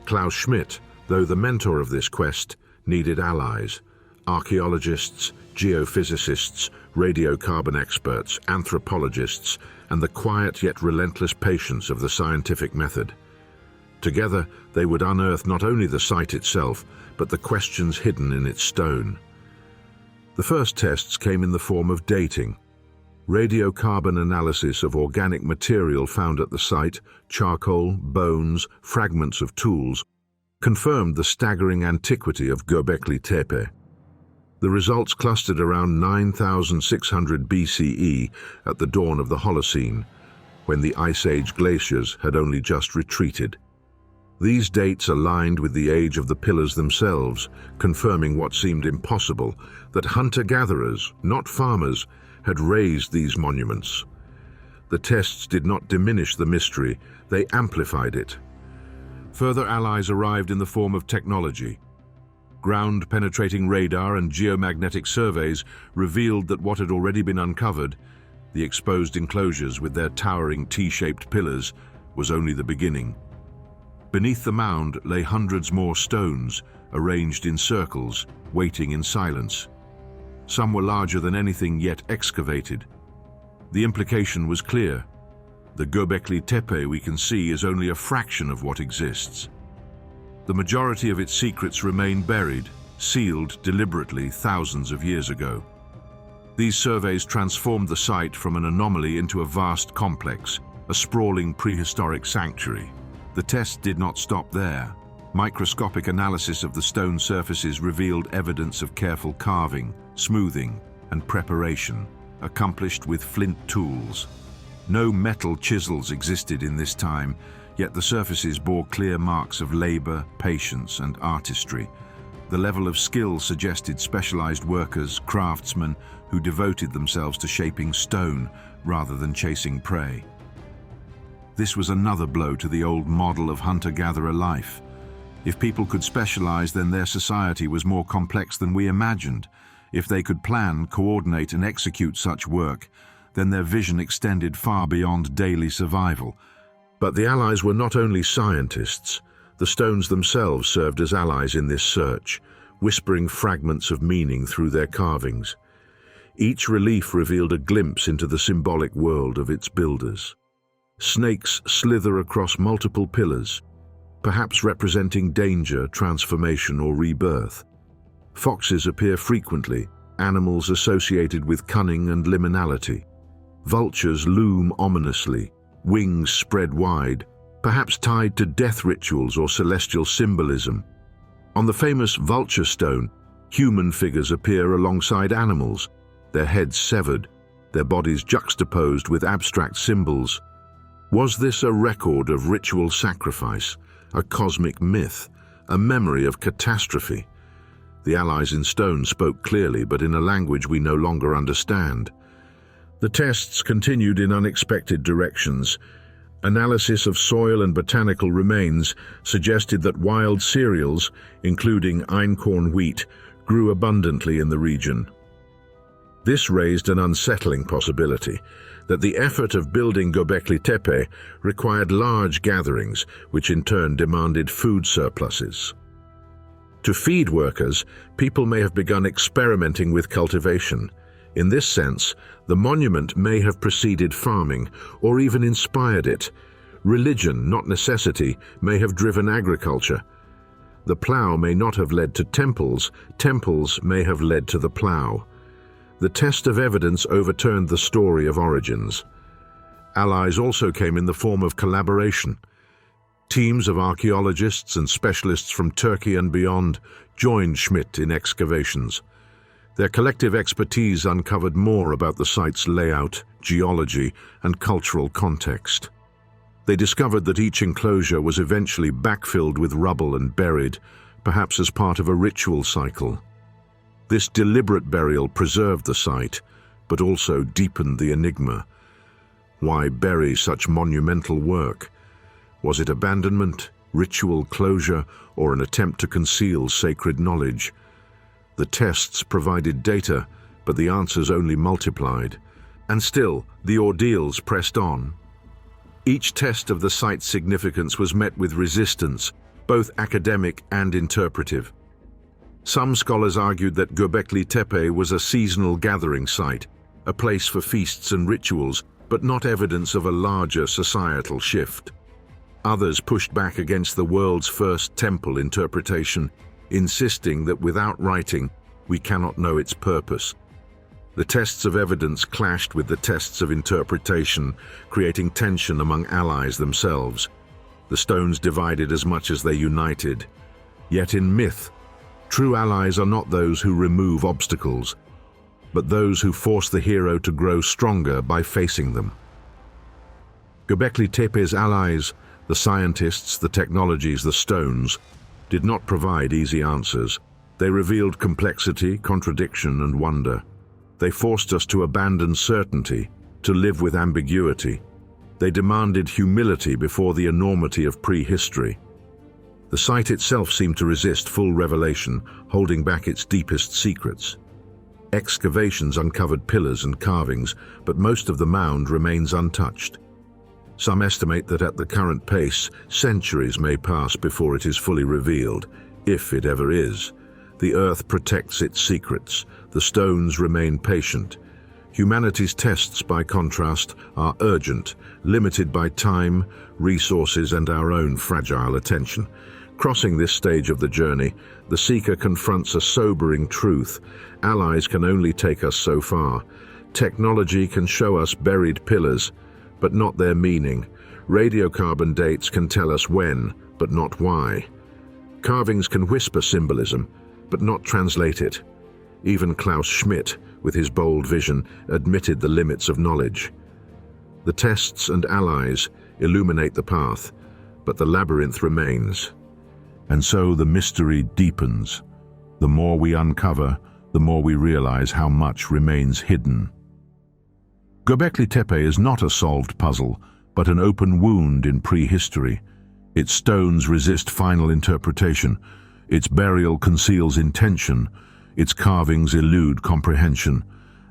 Klaus Schmidt, though the mentor of this quest, needed allies: archaeologists, geophysicists, radiocarbon experts, anthropologists, and the quiet yet relentless patience of the scientific method. Together, they would unearth not only the site itself, but the questions hidden in its stone. The first tests came in the form of dating. Radiocarbon analysis of organic material found at the site, charcoal, bones, fragments of tools, confirmed the staggering antiquity of Göbekli Tepe. The results clustered around 9,600 BCE at the dawn of the Holocene, when the Ice Age glaciers had only just retreated. These dates aligned with the age of the pillars themselves, confirming what seemed impossible, that hunter-gatherers, not farmers, had raised these monuments. The tests did not diminish the mystery, they amplified it. Further allies arrived in the form of technology. Ground-penetrating radar and geomagnetic surveys revealed that what had already been uncovered, the exposed enclosures with their towering T-shaped pillars, was only the beginning. Beneath the mound lay hundreds more stones, arranged in circles, waiting in silence. Some were larger than anything yet excavated. The implication was clear. The Göbekli Tepe we can see is only a fraction of what exists. The majority of its secrets remain buried, sealed deliberately thousands of years ago. These surveys transformed the site from an anomaly into a vast complex, a sprawling prehistoric sanctuary. The test did not stop there. Microscopic analysis of the stone surfaces revealed evidence of careful carving, smoothing, and preparation, accomplished with flint tools. No metal chisels existed in this time, yet the surfaces bore clear marks of labor, patience, and artistry. The level of skill suggested specialized workers, craftsmen, who devoted themselves to shaping stone rather than chasing prey. This was another blow to the old model of hunter-gatherer life. If people could specialize, then their society was more complex than we imagined. If they could plan, coordinate, and execute such work, then their vision extended far beyond daily survival. But the allies were not only scientists. The stones themselves served as allies in this search, whispering fragments of meaning through their carvings. Each relief revealed a glimpse into the symbolic world of its builders. Snakes slither across multiple pillars, perhaps representing danger, transformation, or rebirth. Foxes appear frequently, animals associated with cunning and liminality. Vultures loom ominously, wings spread wide, perhaps tied to death rituals or celestial symbolism. On the famous vulture stone, human figures appear alongside animals, their heads severed, their bodies juxtaposed with abstract symbols. Was this a record of ritual sacrifice, a cosmic myth, a memory of catastrophe? The allies in stone spoke clearly, but in a language we no longer understand. The tests continued in unexpected directions. Analysis of soil and botanical remains suggested that wild cereals, including einkorn wheat, grew abundantly in the region. This raised an unsettling possibility that the effort of building Göbekli Tepe required large gatherings, which in turn demanded food surpluses. To feed workers, people may have begun experimenting with cultivation. In this sense, the monument may have preceded farming or even inspired it. Religion, not necessity, may have driven agriculture. The plough may not have led to temples, temples may have led to the plough. The test of evidence overturned the story of origins. Allies also came in the form of collaboration. Teams of archaeologists and specialists from Turkey and beyond joined Schmidt in excavations. Their collective expertise uncovered more about the site's layout, geology, and cultural context. They discovered that each enclosure was eventually backfilled with rubble and buried, perhaps as part of a ritual cycle. This deliberate burial preserved the site, but also deepened the enigma. Why bury such monumental work? Was it abandonment, ritual closure, or an attempt to conceal sacred knowledge? The tests provided data, but the answers only multiplied. And still, the ordeals pressed on. Each test of the site's significance was met with resistance, both academic and interpretive. Some scholars argued that Göbekli Tepe was a seasonal gathering site, a place for feasts and rituals, but not evidence of a larger societal shift. Others pushed back against the world's first temple interpretation, insisting that without writing, we cannot know its purpose. The tests of evidence clashed with the tests of interpretation, creating tension among allies themselves. The stones divided as much as they united. Yet in myth, true allies are not those who remove obstacles, but those who force the hero to grow stronger by facing them. Göbekli Tepe's allies, the scientists, the technologies, the stones, did not provide easy answers. They revealed complexity, contradiction, and wonder. They forced us to abandon certainty, to live with ambiguity. They demanded humility before the enormity of prehistory. The site itself seemed to resist full revelation, holding back its deepest secrets. Excavations uncovered pillars and carvings, but most of the mound remains untouched. Some estimate that at the current pace, centuries may pass before it is fully revealed, if it ever is. The earth protects its secrets. The stones remain patient. Humanity's tests, by contrast, are urgent, limited by time, resources, and our own fragile attention. Crossing this stage of the journey, the seeker confronts a sobering truth. Allies can only take us so far. Technology can show us buried pillars, but not their meaning. Radiocarbon dates can tell us when, but not why. Carvings can whisper symbolism, but not translate it. Even Klaus Schmidt, with his bold vision, admitted the limits of knowledge. The tests and allies illuminate the path, but the labyrinth remains. And so the mystery deepens. The more we uncover, the more we realize how much remains hidden. Göbekli Tepe is not a solved puzzle, but an open wound in prehistory. Its stones resist final interpretation. Its burial conceals intention. Its carvings elude comprehension.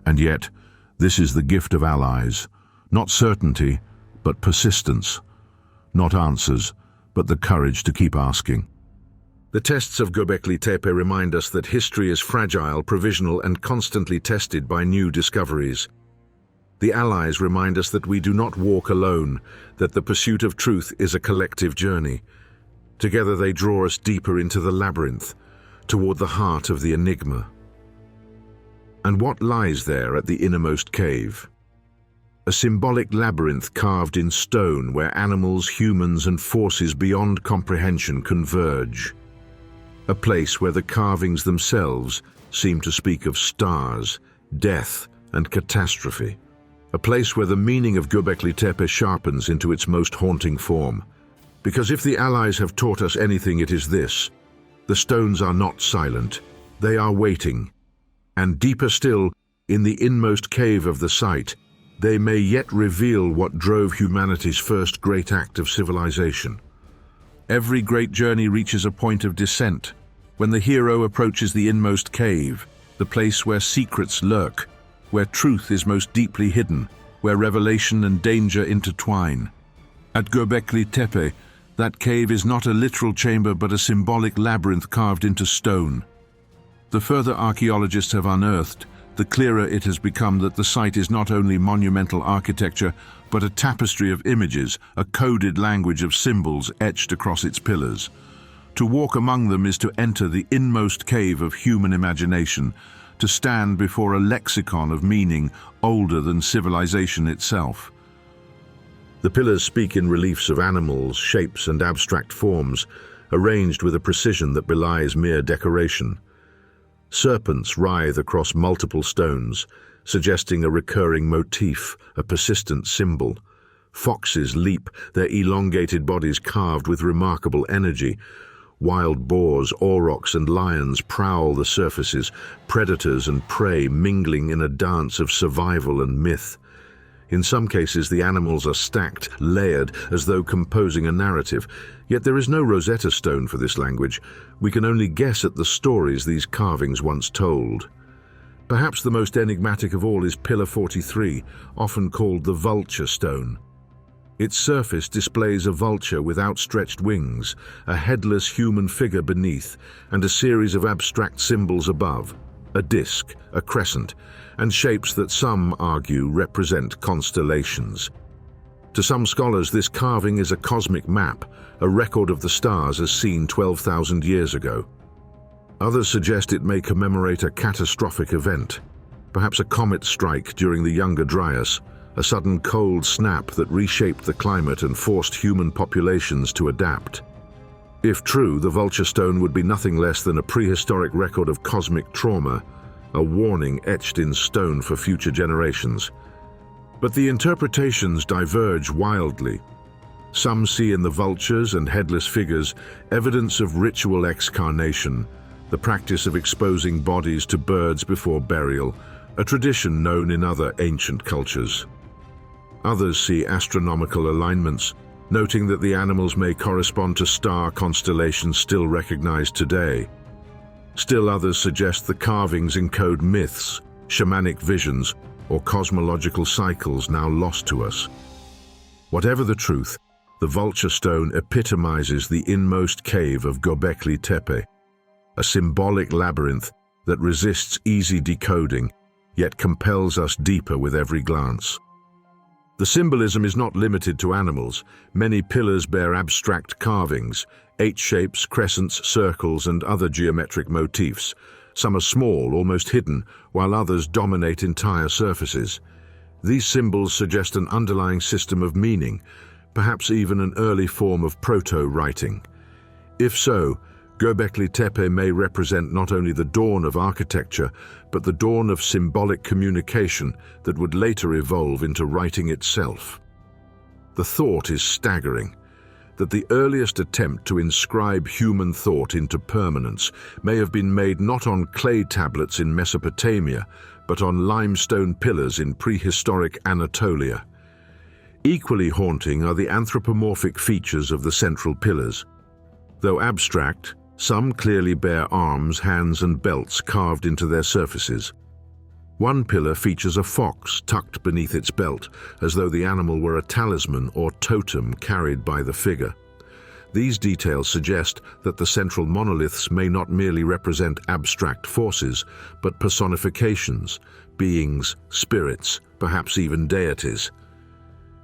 And yet, this is the gift of allies. Not certainty, but persistence. Not answers, but the courage to keep asking. The tests of Göbekli Tepe remind us that history is fragile, provisional, and constantly tested by new discoveries. The allies remind us that we do not walk alone, that the pursuit of truth is a collective journey. Together they draw us deeper into the labyrinth, toward the heart of the enigma. And what lies there at the innermost cave? A symbolic labyrinth carved in stone where animals, humans, and forces beyond comprehension converge. A place where the carvings themselves seem to speak of stars, death, and catastrophe. A place where the meaning of Göbekli Tepe sharpens into its most haunting form. Because if the allies have taught us anything, it is this: the stones are not silent, they are waiting. And deeper still, in the inmost cave of the site, they may yet reveal what drove humanity's first great act of civilization. Every great journey reaches a point of descent, when the hero approaches the inmost cave, the place where secrets lurk, where truth is most deeply hidden, where revelation and danger intertwine. At Göbekli Tepe, that cave is not a literal chamber but a symbolic labyrinth carved into stone. The further archaeologists have unearthed, the clearer it has become that the site is not only monumental architecture, but a tapestry of images, a coded language of symbols etched across its pillars. To walk among them is to enter the inmost cave of human imagination, to stand before a lexicon of meaning older than civilization itself. The pillars speak in reliefs of animals, shapes, and abstract forms, arranged with a precision that belies mere decoration. Serpents writhe across multiple stones, suggesting a recurring motif, a persistent symbol. Foxes leap, their elongated bodies carved with remarkable energy. Wild boars, aurochs, and lions prowl the surfaces, predators and prey mingling in a dance of survival and myth. In some cases, the animals are stacked, layered, as though composing a narrative. Yet there is no Rosetta Stone for this language. We can only guess at the stories these carvings once told. Perhaps the most enigmatic of all is Pillar 43, often called the Vulture Stone. Its surface displays a vulture with outstretched wings, a headless human figure beneath, and a series of abstract symbols above, a disc, a crescent, and shapes that some argue represent constellations. To some scholars, this carving is a cosmic map, a record of the stars as seen 12,000 years ago. Others suggest it may commemorate a catastrophic event, perhaps a comet strike during the Younger Dryas, a sudden cold snap that reshaped the climate and forced human populations to adapt. If true, the Vulture Stone would be nothing less than a prehistoric record of cosmic trauma, a warning etched in stone for future generations. But the interpretations diverge wildly. Some see in the vultures and headless figures evidence of ritual excarnation, the practice of exposing bodies to birds before burial, a tradition known in other ancient cultures. Others see astronomical alignments, noting that the animals may correspond to star constellations still recognized today. Still others suggest the carvings encode myths, shamanic visions, or cosmological cycles now lost to us. Whatever the truth, the Vulture Stone epitomizes the inmost cave of Göbekli Tepe, a symbolic labyrinth that resists easy decoding, yet compels us deeper with every glance. The symbolism is not limited to animals. Many pillars bear abstract carvings, H-shapes, crescents, circles, and other geometric motifs. Some are small, almost hidden, while others dominate entire surfaces. These symbols suggest an underlying system of meaning, perhaps even an early form of proto-writing. If so, Göbekli Tepe may represent not only the dawn of architecture, but the dawn of symbolic communication that would later evolve into writing itself. The thought is staggering, that the earliest attempt to inscribe human thought into permanence may have been made not on clay tablets in Mesopotamia, but on limestone pillars in prehistoric Anatolia. Equally haunting are the anthropomorphic features of the central pillars. Though abstract, some clearly bear arms, hands, and belts carved into their surfaces. One pillar features a fox tucked beneath its belt, as though the animal were a talisman or totem carried by the figure. These details suggest that the central monoliths may not merely represent abstract forces, but personifications, beings, spirits, perhaps even deities.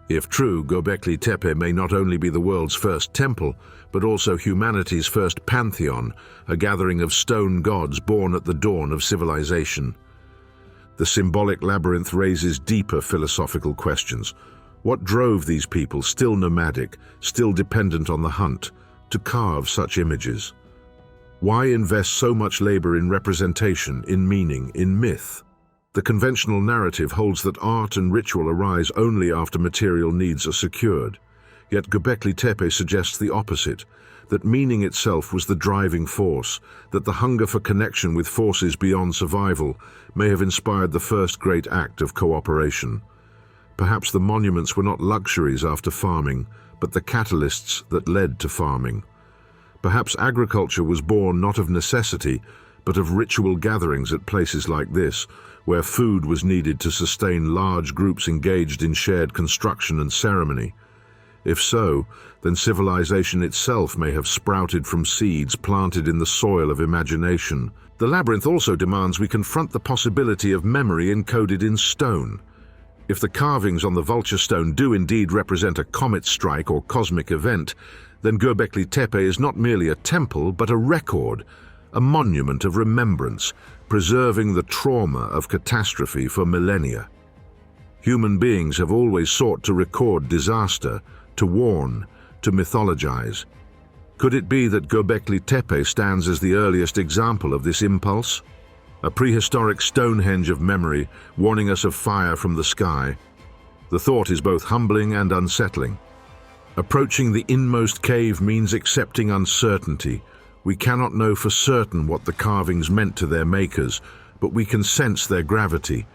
If true, Göbekli Tepe may not only be the world's first temple, but also humanity's first pantheon, a gathering of stone gods born at the dawn of civilization. The symbolic labyrinth raises deeper philosophical questions. What drove these people, still nomadic, still dependent on the hunt, to carve such images? Why invest so much labor in representation, in meaning, in myth? The conventional narrative holds that art and ritual arise only after material needs are secured. Yet Göbekli Tepe suggests the opposite, that meaning itself was the driving force, that the hunger for connection with forces beyond survival may have inspired the first great act of cooperation. Perhaps the monuments were not luxuries after farming, but the catalysts that led to farming. Perhaps agriculture was born not of necessity, but of ritual gatherings at places like this, where food was needed to sustain large groups engaged in shared construction and ceremony. If so, then civilization itself may have sprouted from seeds planted in the soil of imagination. The labyrinth also demands we confront the possibility of memory encoded in stone. If the carvings on the vulture stone do indeed represent a comet strike or cosmic event, then Göbekli Tepe is not merely a temple but a record, a monument of remembrance, preserving the trauma of catastrophe for millennia. Human beings have always sought to record disaster, to warn, to mythologize. Could it be that Göbekli Tepe stands as the earliest example of this impulse? A prehistoric Stonehenge of memory, warning us of fire from the sky. The thought is both humbling and unsettling. Approaching the inmost cave means accepting uncertainty. We cannot know for certain what the carvings meant to their makers, but we can sense their gravity.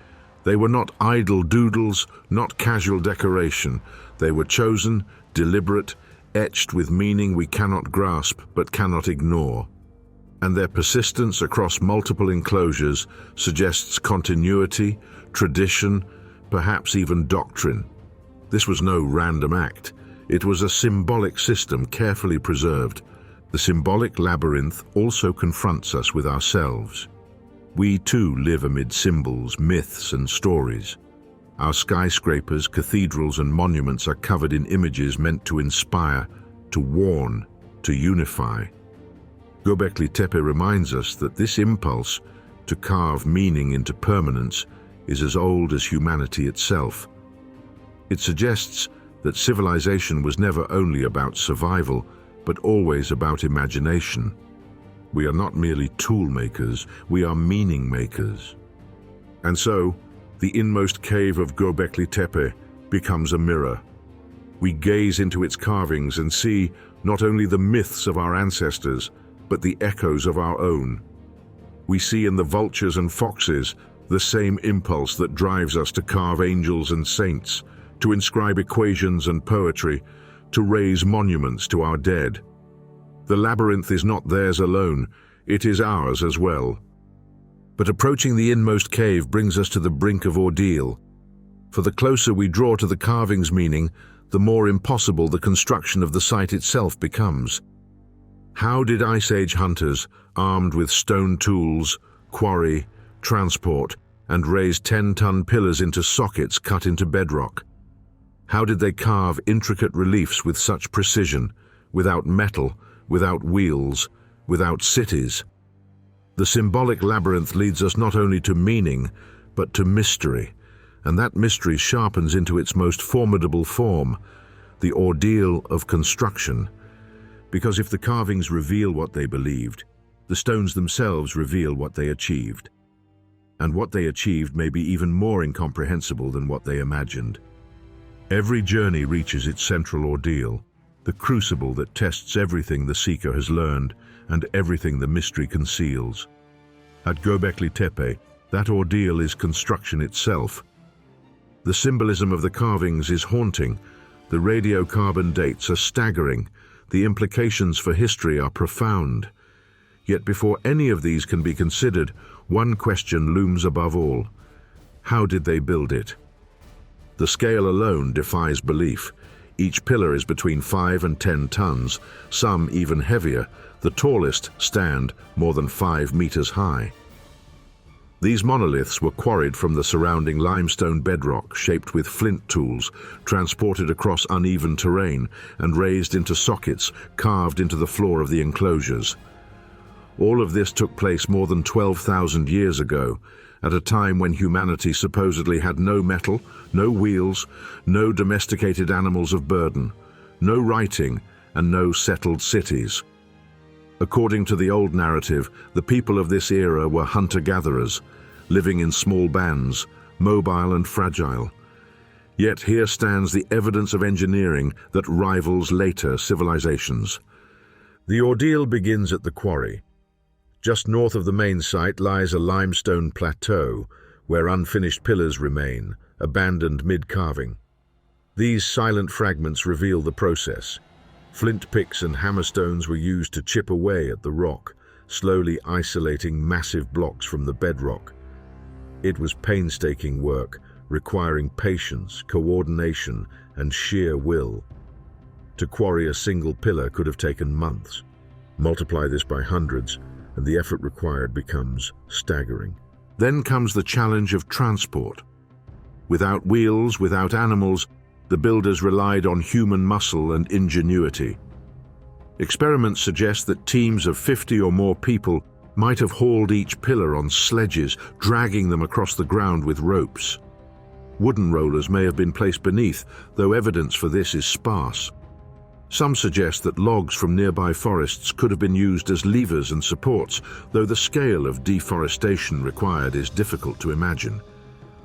They were not idle doodles, not casual decoration. They were chosen, deliberate, etched with meaning we cannot grasp but cannot ignore. And their persistence across multiple enclosures suggests continuity, tradition, perhaps even doctrine. This was no random act. It was a symbolic system carefully preserved. The symbolic labyrinth also confronts us with ourselves. We too live amid symbols, myths, and stories. Our skyscrapers, cathedrals, and monuments are covered in images meant to inspire, to warn, to unify. Göbekli Tepe reminds us that this impulse to carve meaning into permanence is as old as humanity itself. It suggests that civilization was never only about survival, but always about imagination. We are not merely tool makers, we are meaning makers. And so, the inmost cave of Göbekli Tepe becomes a mirror. We gaze into its carvings and see not only the myths of our ancestors, but the echoes of our own. We see in the vultures and foxes the same impulse that drives us to carve angels and saints, to inscribe equations and poetry, to raise monuments to our dead. The labyrinth is not theirs alone, it is ours as well. But approaching the inmost cave brings us to the brink of ordeal. For the closer we draw to the carving's meaning, the more impossible the construction of the site itself becomes. How did Ice Age hunters, armed with stone tools, quarry, transport, and raise 10-ton pillars into sockets cut into bedrock? How did they carve intricate reliefs with such precision, without metal, without wheels, without cities? The symbolic labyrinth leads us not only to meaning, but to mystery, and that mystery sharpens into its most formidable form, the ordeal of construction. Because if the carvings reveal what they believed, the stones themselves reveal what they achieved. And what they achieved may be even more incomprehensible than what they imagined. Every journey reaches its central ordeal, the crucible that tests everything the seeker has learned and everything the mystery conceals. At Göbekli Tepe, that ordeal is construction itself. The symbolism of the carvings is haunting, the radiocarbon dates are staggering, the implications for history are profound. Yet before any of these can be considered, one question looms above all. How did they build it? The scale alone defies belief. Each pillar is between 5 and 10 tons, some even heavier. The tallest stand more than 5 meters high. These monoliths were quarried from the surrounding limestone bedrock, shaped with flint tools, transported across uneven terrain, and raised into sockets carved into the floor of the enclosures. All of this took place more than 12,000 years ago, at a time when humanity supposedly had no metal, no wheels, no domesticated animals of burden, no writing, and no settled cities. According to the old narrative, the people of this era were hunter-gatherers, living in small bands, mobile and fragile. Yet here stands the evidence of engineering that rivals later civilizations. The ordeal begins at the quarry. Just north of the main site lies a limestone plateau, where unfinished pillars remain, abandoned mid-carving. These silent fragments reveal the process. Flint picks and hammerstones were used to chip away at the rock, slowly isolating massive blocks from the bedrock. It was painstaking work, requiring patience, coordination, and sheer will. To quarry a single pillar could have taken months. Multiply this by hundreds, and the effort required becomes staggering. Then comes the challenge of transport. Without wheels, without animals, the builders relied on human muscle and ingenuity. Experiments suggest that teams of 50 or more people might have hauled each pillar on sledges, dragging them across the ground with ropes. Wooden rollers may have been placed beneath, though evidence for this is sparse. Some suggest that logs from nearby forests could have been used as levers and supports, though the scale of deforestation required is difficult to imagine.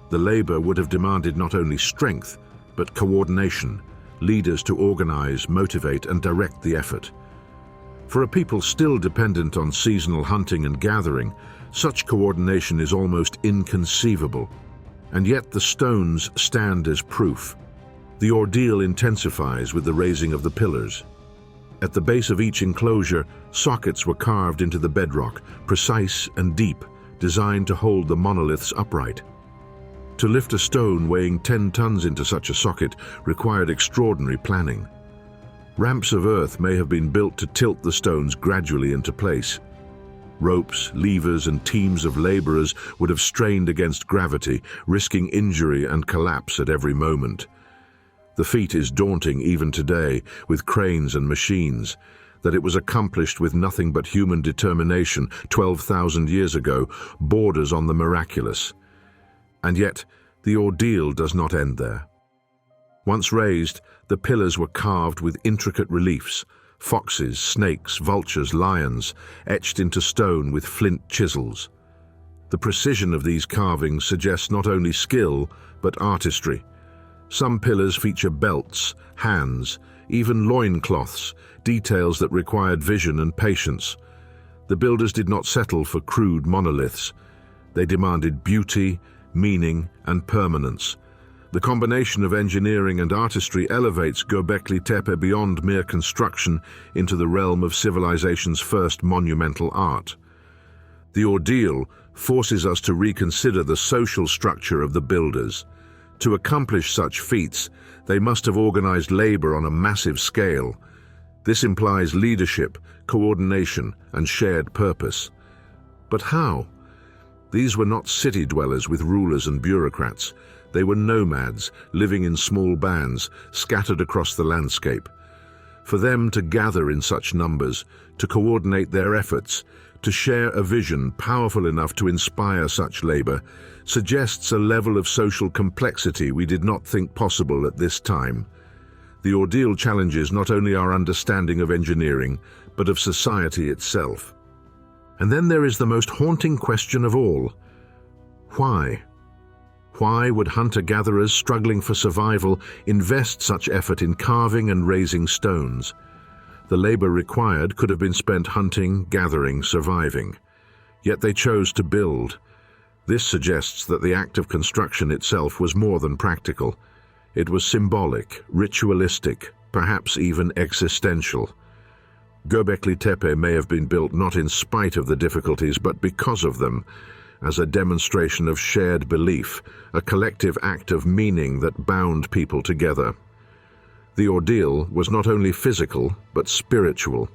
The labor would have demanded not only strength, but coordination, leaders to organize, motivate, and direct the effort. For a people still dependent on seasonal hunting and gathering, such coordination is almost inconceivable. And yet the stones stand as proof. The ordeal intensifies with the raising of the pillars. At the base of each enclosure, sockets were carved into the bedrock, precise and deep, designed to hold the monoliths upright. To lift a stone weighing 10 tons into such a socket required extraordinary planning. Ramps of earth may have been built to tilt the stones gradually into place. Ropes, levers, and teams of laborers would have strained against gravity, risking injury and collapse at every moment. The feat is daunting even today, with cranes and machines. That it was accomplished with nothing but human determination 12,000 years ago borders on the miraculous. And yet, the ordeal does not end there. Once raised, the pillars were carved with intricate reliefs, foxes, snakes, vultures, lions, etched into stone with flint chisels. The precision of these carvings suggests not only skill, but artistry. Some pillars feature belts, hands, even loincloths, details that required vision and patience. The builders did not settle for crude monoliths. They demanded beauty, meaning, and permanence. The combination of engineering and artistry elevates Göbekli Tepe beyond mere construction into the realm of civilization's first monumental art. The ordeal forces us to reconsider the social structure of the builders. To accomplish such feats, they must have organized labor on a massive scale. This implies leadership, coordination, and shared purpose. But how? These were not city dwellers with rulers and bureaucrats. They were nomads, living in small bands, scattered across the landscape. For them to gather in such numbers, to coordinate their efforts, to share a vision powerful enough to inspire such labor, suggests a level of social complexity we did not think possible at this time. The ordeal challenges not only our understanding of engineering, but of society itself. And then there is the most haunting question of all. Why? Why would hunter-gatherers struggling for survival invest such effort in carving and raising stones? The labor required could have been spent hunting, gathering, surviving. Yet they chose to build. This suggests that the act of construction itself was more than practical. It was symbolic, ritualistic, perhaps even existential. Göbekli Tepe may have been built not in spite of the difficulties, but because of them, as a demonstration of shared belief, a collective act of meaning that bound people together. The ordeal was not only physical, but spiritual.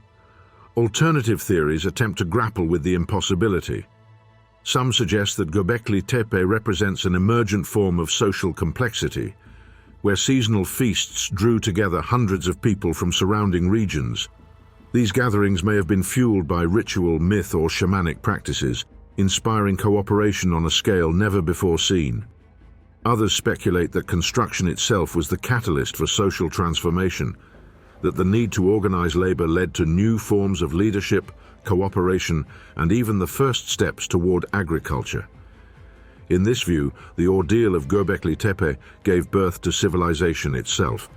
Alternative theories attempt to grapple with the impossibility. Some suggest that Göbekli Tepe represents an emergent form of social complexity, where seasonal feasts drew together hundreds of people from surrounding regions. These gatherings may have been fueled by ritual, myth, or shamanic practices, inspiring cooperation on a scale never before seen. Others speculate that construction itself was the catalyst for social transformation, that the need to organize labor led to new forms of leadership, cooperation, and even the first steps toward agriculture. In this view, the ordeal of Göbekli Tepe gave birth to civilization itself.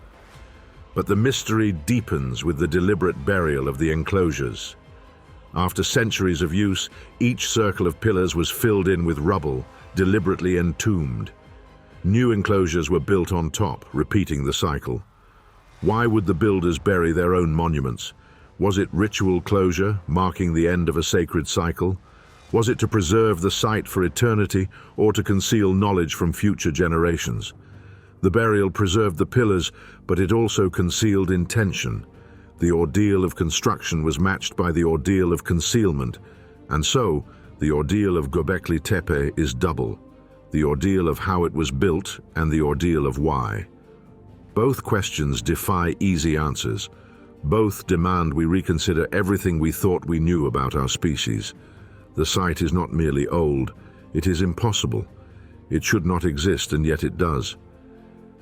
But the mystery deepens with the deliberate burial of the enclosures. After centuries of use, each circle of pillars was filled in with rubble, deliberately entombed. New enclosures were built on top, repeating the cycle. Why would the builders bury their own monuments? Was it ritual closure, marking the end of a sacred cycle? Was it to preserve the site for eternity or to conceal knowledge from future generations? The burial preserved the pillars, but it also concealed intention. The ordeal of construction was matched by the ordeal of concealment, and so the ordeal of Göbekli Tepe is double: the ordeal of how it was built and the ordeal of why. Both questions defy easy answers. Both demand we reconsider everything we thought we knew about our species. The site is not merely old, it is impossible. It should not exist, and yet it does.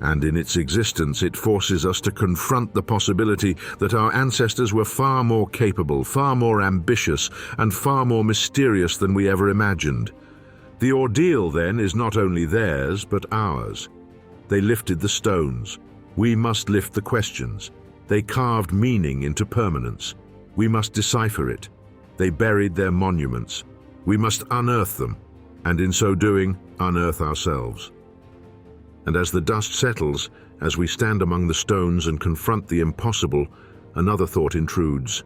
And in its existence, it forces us to confront the possibility that our ancestors were far more capable, far more ambitious, and far more mysterious than we ever imagined. The ordeal, then, is not only theirs, but ours. They lifted the stones. We must lift the questions. They carved meaning into permanence. We must decipher it. They buried their monuments. We must unearth them, and in so doing, unearth ourselves. And as the dust settles, as we stand among the stones and confront the impossible, another thought intrudes.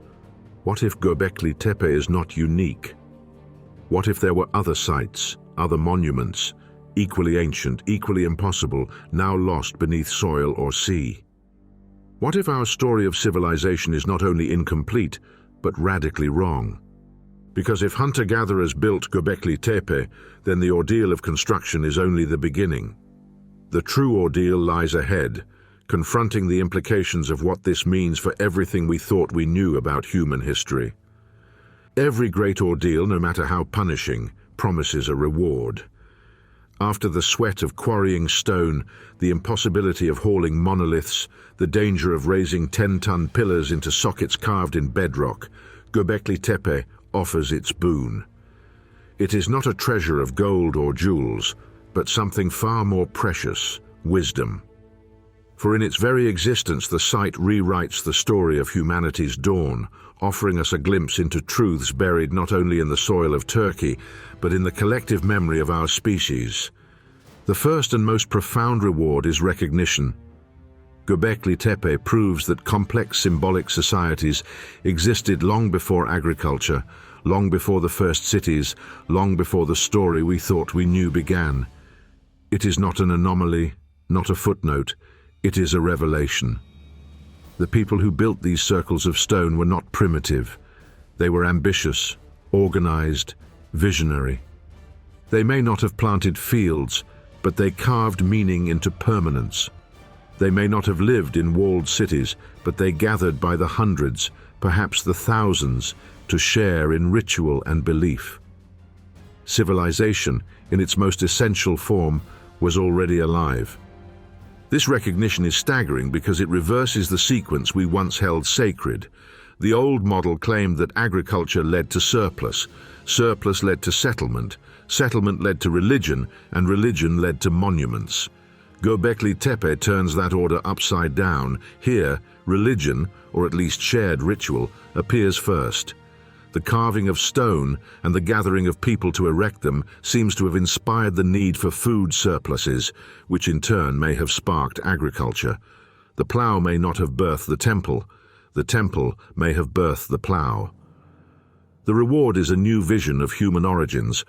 What if Göbekli Tepe is not unique? What if there were other sites, other monuments, equally ancient, equally impossible, now lost beneath soil or sea? What if our story of civilization is not only incomplete, but radically wrong? Because if hunter-gatherers built Göbekli Tepe, then the ordeal of construction is only the beginning. The true ordeal lies ahead, confronting the implications of what this means for everything we thought we knew about human history. Every great ordeal, no matter how punishing, promises a reward. After the sweat of quarrying stone, the impossibility of hauling monoliths, the danger of raising 10-ton pillars into sockets carved in bedrock, Göbekli Tepe offers its boon. It is not a treasure of gold or jewels, but something far more precious: wisdom. For in its very existence, the site rewrites the story of humanity's dawn, offering us a glimpse into truths buried not only in the soil of Turkey, but in the collective memory of our species. The first and most profound reward is recognition. Göbekli Tepe proves that complex symbolic societies existed long before agriculture, long before the first cities, long before the story we thought we knew began. It is not an anomaly, not a footnote, it is a revelation. The people who built these circles of stone were not primitive. They were ambitious, organized, visionary. They may not have planted fields, but they carved meaning into permanence. They may not have lived in walled cities, but they gathered by the hundreds, perhaps the thousands, to share in ritual and belief. Civilization, in its most essential form, was already alive. This recognition is staggering because it reverses the sequence we once held sacred. The old model claimed that agriculture led to surplus, surplus led to settlement, settlement led to religion, and religion led to monuments. Göbekli Tepe turns that order upside down. Here, religion, or at least shared ritual, appears first. The carving of stone and the gathering of people to erect them seems to have inspired the need for food surpluses, which in turn may have sparked agriculture. The plough may not have birthed the temple may have birthed the plough. The reward is a new vision of human origins,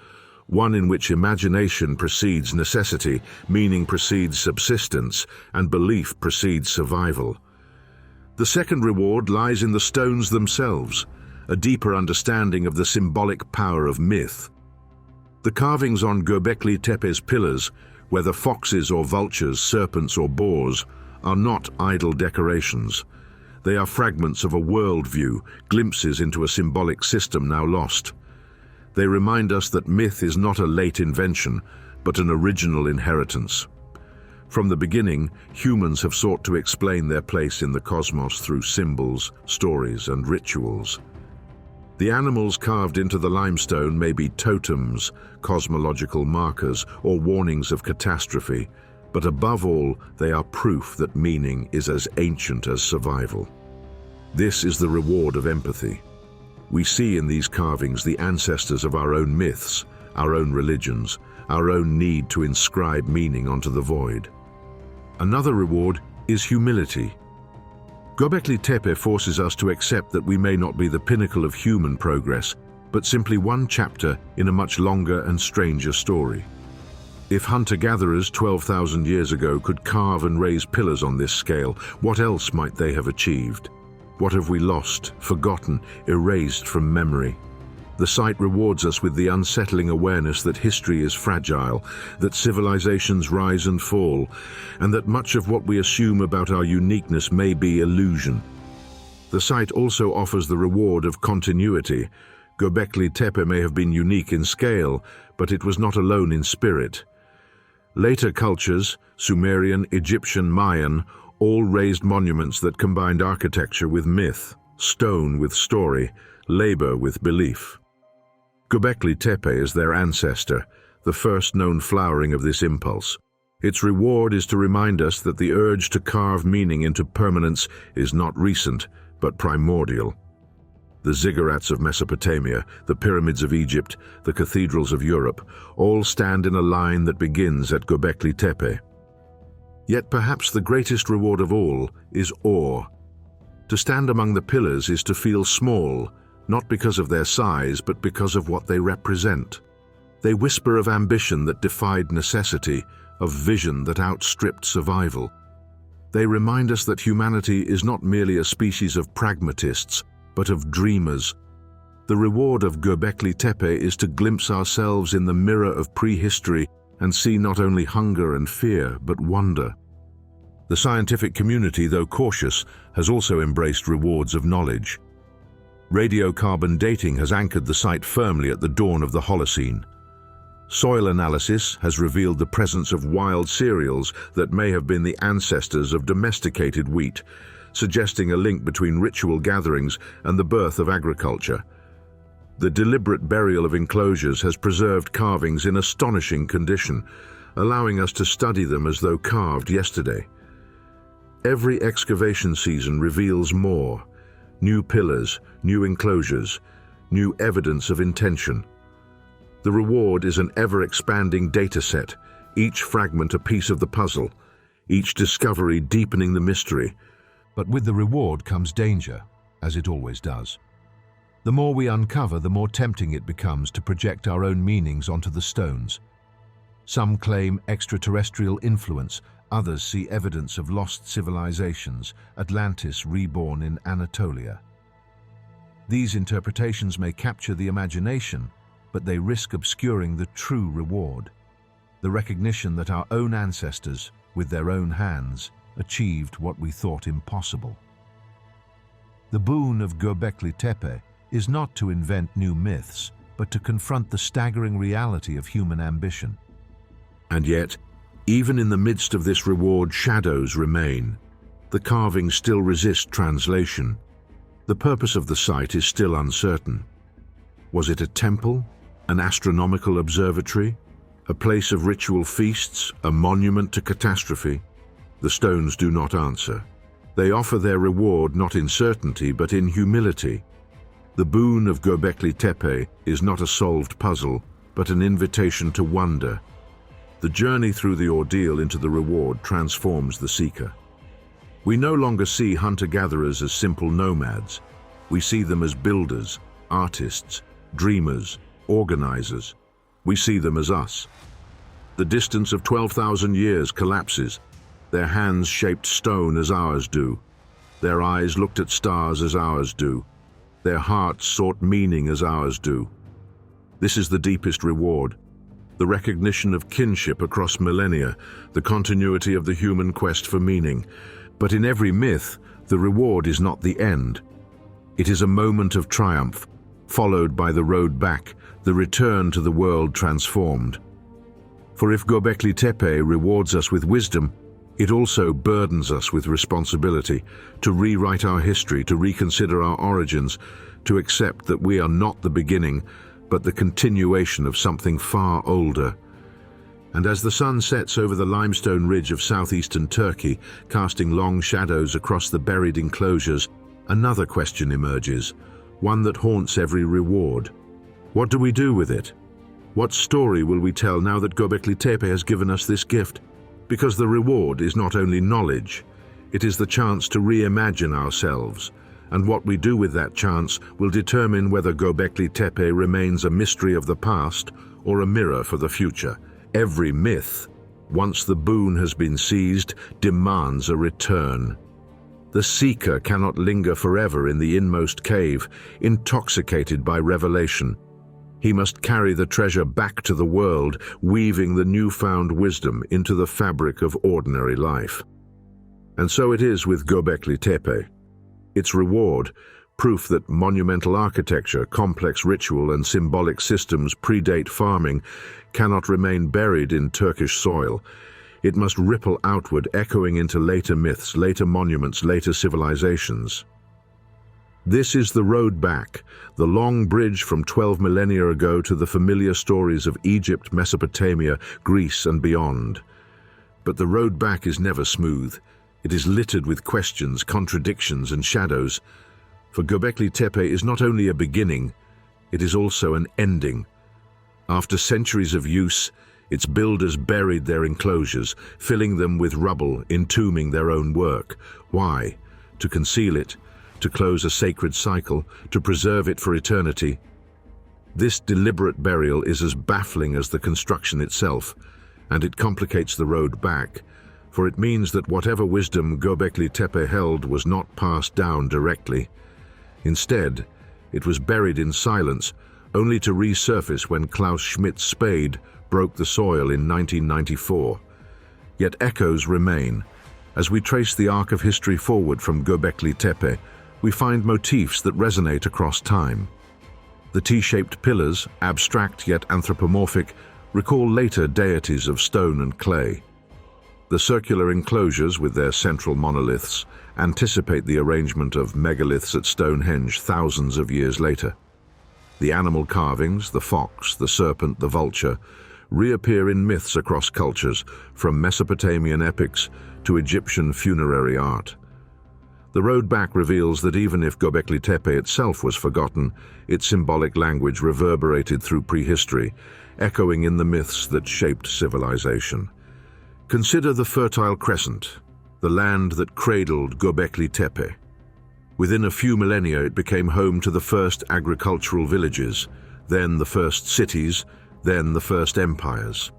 one in which imagination precedes necessity, meaning precedes subsistence, and belief precedes survival. The second reward lies in the stones themselves, a deeper understanding of the symbolic power of myth. The carvings on Göbekli Tepe's pillars, whether foxes or vultures, serpents or boars, are not idle decorations. They are fragments of a worldview, glimpses into a symbolic system now lost. They remind us that myth is not a late invention, but an original inheritance. From the beginning, humans have sought to explain their place in the cosmos through symbols, stories, and rituals. The animals carved into the limestone may be totems, cosmological markers, or warnings of catastrophe, but above all, they are proof that meaning is as ancient as survival. This is the reward of empathy. We see in these carvings the ancestors of our own myths, our own religions, our own need to inscribe meaning onto the void. Another reward is humility. Göbekli Tepe forces us to accept that we may not be the pinnacle of human progress, but simply one chapter in a much longer and stranger story. If hunter-gatherers 12,000 years ago could carve and raise pillars on this scale, what else might they have achieved? What have we lost, forgotten, erased from memory? The site rewards us with the unsettling awareness that history is fragile, that civilizations rise and fall, and that much of what we assume about our uniqueness may be illusion. The site also offers the reward of continuity. Göbekli Tepe may have been unique in scale, but it was not alone in spirit. Later cultures, Sumerian, Egyptian, Mayan, all raised monuments that combined architecture with myth, stone with story, labor with belief. Göbekli Tepe is their ancestor, the first known flowering of this impulse. Its reward is to remind us that the urge to carve meaning into permanence is not recent, but primordial. The ziggurats of Mesopotamia, the pyramids of Egypt, the cathedrals of Europe, all stand in a line that begins at Göbekli Tepe. Yet perhaps the greatest reward of all is awe. To stand among the pillars is to feel small, not because of their size, but because of what they represent. They whisper of ambition that defied necessity, of vision that outstripped survival. They remind us that humanity is not merely a species of pragmatists, but of dreamers. The reward of Göbekli Tepe is to glimpse ourselves in the mirror of prehistory and see not only hunger and fear, but wonder. The scientific community, though cautious, has also embraced rewards of knowledge. Radiocarbon dating has anchored the site firmly at the dawn of the Holocene. Soil analysis has revealed the presence of wild cereals that may have been the ancestors of domesticated wheat, suggesting a link between ritual gatherings and the birth of agriculture. The deliberate burial of enclosures has preserved carvings in astonishing condition, allowing us to study them as though carved yesterday. Every excavation season reveals more: new pillars, new enclosures, new evidence of intention. The reward is an ever-expanding data set, each fragment a piece of the puzzle, each discovery deepening the mystery. But with the reward comes danger, as it always does. The more we uncover, the more tempting it becomes to project our own meanings onto the stones. Some claim extraterrestrial influence, others see evidence of lost civilizations, Atlantis reborn in Anatolia. These interpretations may capture the imagination, but they risk obscuring the true reward, the recognition that our own ancestors, with their own hands, achieved what we thought impossible. The boon of Göbekli Tepe is not to invent new myths, but to confront the staggering reality of human ambition. And yet, even in the midst of this reward, shadows remain. The carvings still resist translation. The purpose of the site is still uncertain. Was it a temple, an astronomical observatory, a place of ritual feasts, a monument to catastrophe? The stones do not answer. They offer their reward not in certainty, but in humility. The boon of Göbekli Tepe is not a solved puzzle, but an invitation to wonder. The journey through the ordeal into the reward transforms the seeker. We no longer see hunter-gatherers as simple nomads. We see them as builders, artists, dreamers, organizers. We see them as us. The distance of 12,000 years collapses. Their hands shaped stone as ours do. Their eyes looked at stars as ours do. Their hearts sought meaning as ours do. This is the deepest reward. The recognition of kinship across millennia, the continuity of the human quest for meaning. But in every myth, the reward is not the end. It is a moment of triumph, followed by the road back, the return to the world transformed. For if Göbekli Tepe rewards us with wisdom, it also burdens us with responsibility to rewrite our history, to reconsider our origins, to accept that we are not the beginning, but the continuation of something far older. And as the sun sets over the limestone ridge of southeastern Turkey, casting long shadows across the buried enclosures, another question emerges, one that haunts every reward. What do we do with it? What story will we tell now that Göbekli Tepe has given us this gift? Because the reward is not only knowledge, It is the chance to reimagine ourselves, and what we do with that chance will determine whether Göbekli Tepe remains a mystery of the past or a mirror for the future. Every myth, once the boon has been seized, demands a return. The seeker cannot linger forever in the inmost cave, intoxicated by revelation. He must carry the treasure back to the world, weaving the newfound wisdom into the fabric of ordinary life. And so it is with Göbekli Tepe. Its reward, proof that monumental architecture, complex ritual and symbolic systems predate farming, cannot remain buried in Turkish soil. It must ripple outward, echoing into later myths, later monuments, later civilizations. This is the road back, the long bridge from 12 millennia ago to the familiar stories of Egypt, Mesopotamia, Greece and beyond. But the road back is never smooth. It is littered with questions, contradictions and shadows. For Göbekli Tepe is not only a beginning, it is also an ending. After centuries of use, its builders buried their enclosures, filling them with rubble, entombing their own work. Why? To conceal it, to close a sacred cycle, to preserve it for eternity. This deliberate burial is as baffling as the construction itself, and it complicates the road back, for it means that whatever wisdom Göbekli Tepe held was not passed down directly. Instead, it was buried in silence, only to resurface when Klaus Schmidt's spade broke the soil in 1994. Yet echoes remain. As we trace the arc of history forward from Göbekli Tepe, we find motifs that resonate across time. The T-shaped pillars, abstract yet anthropomorphic, recall later deities of stone and clay. The circular enclosures with their central monoliths anticipate the arrangement of megaliths at Stonehenge thousands of years later. The animal carvings, the fox, the serpent, the vulture, reappear in myths across cultures, from Mesopotamian epics to Egyptian funerary art. The road back reveals that even if Göbekli Tepe itself was forgotten, its symbolic language reverberated through prehistory, echoing in the myths that shaped civilization. Consider the Fertile Crescent, the land that cradled Göbekli Tepe. Within a few millennia, it became home to the first agricultural villages, then the first cities, then the first empires.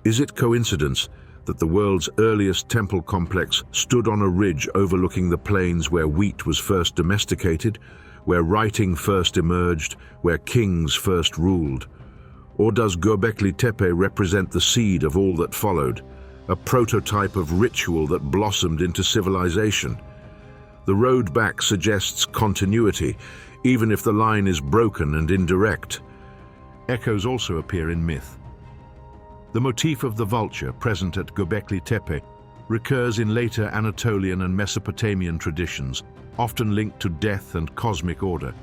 Is it coincidence that the world's earliest temple complex stood on a ridge overlooking the plains where wheat was first domesticated, where writing first emerged, where kings first ruled? Or does Göbekli Tepe represent the seed of all that followed, a prototype of ritual that blossomed into civilization? The road back suggests continuity, even if the line is broken and indirect. Echoes also appear in myth. The motif of the vulture, present at Göbekli Tepe, recurs in later Anatolian and Mesopotamian traditions, often linked to death and cosmic order.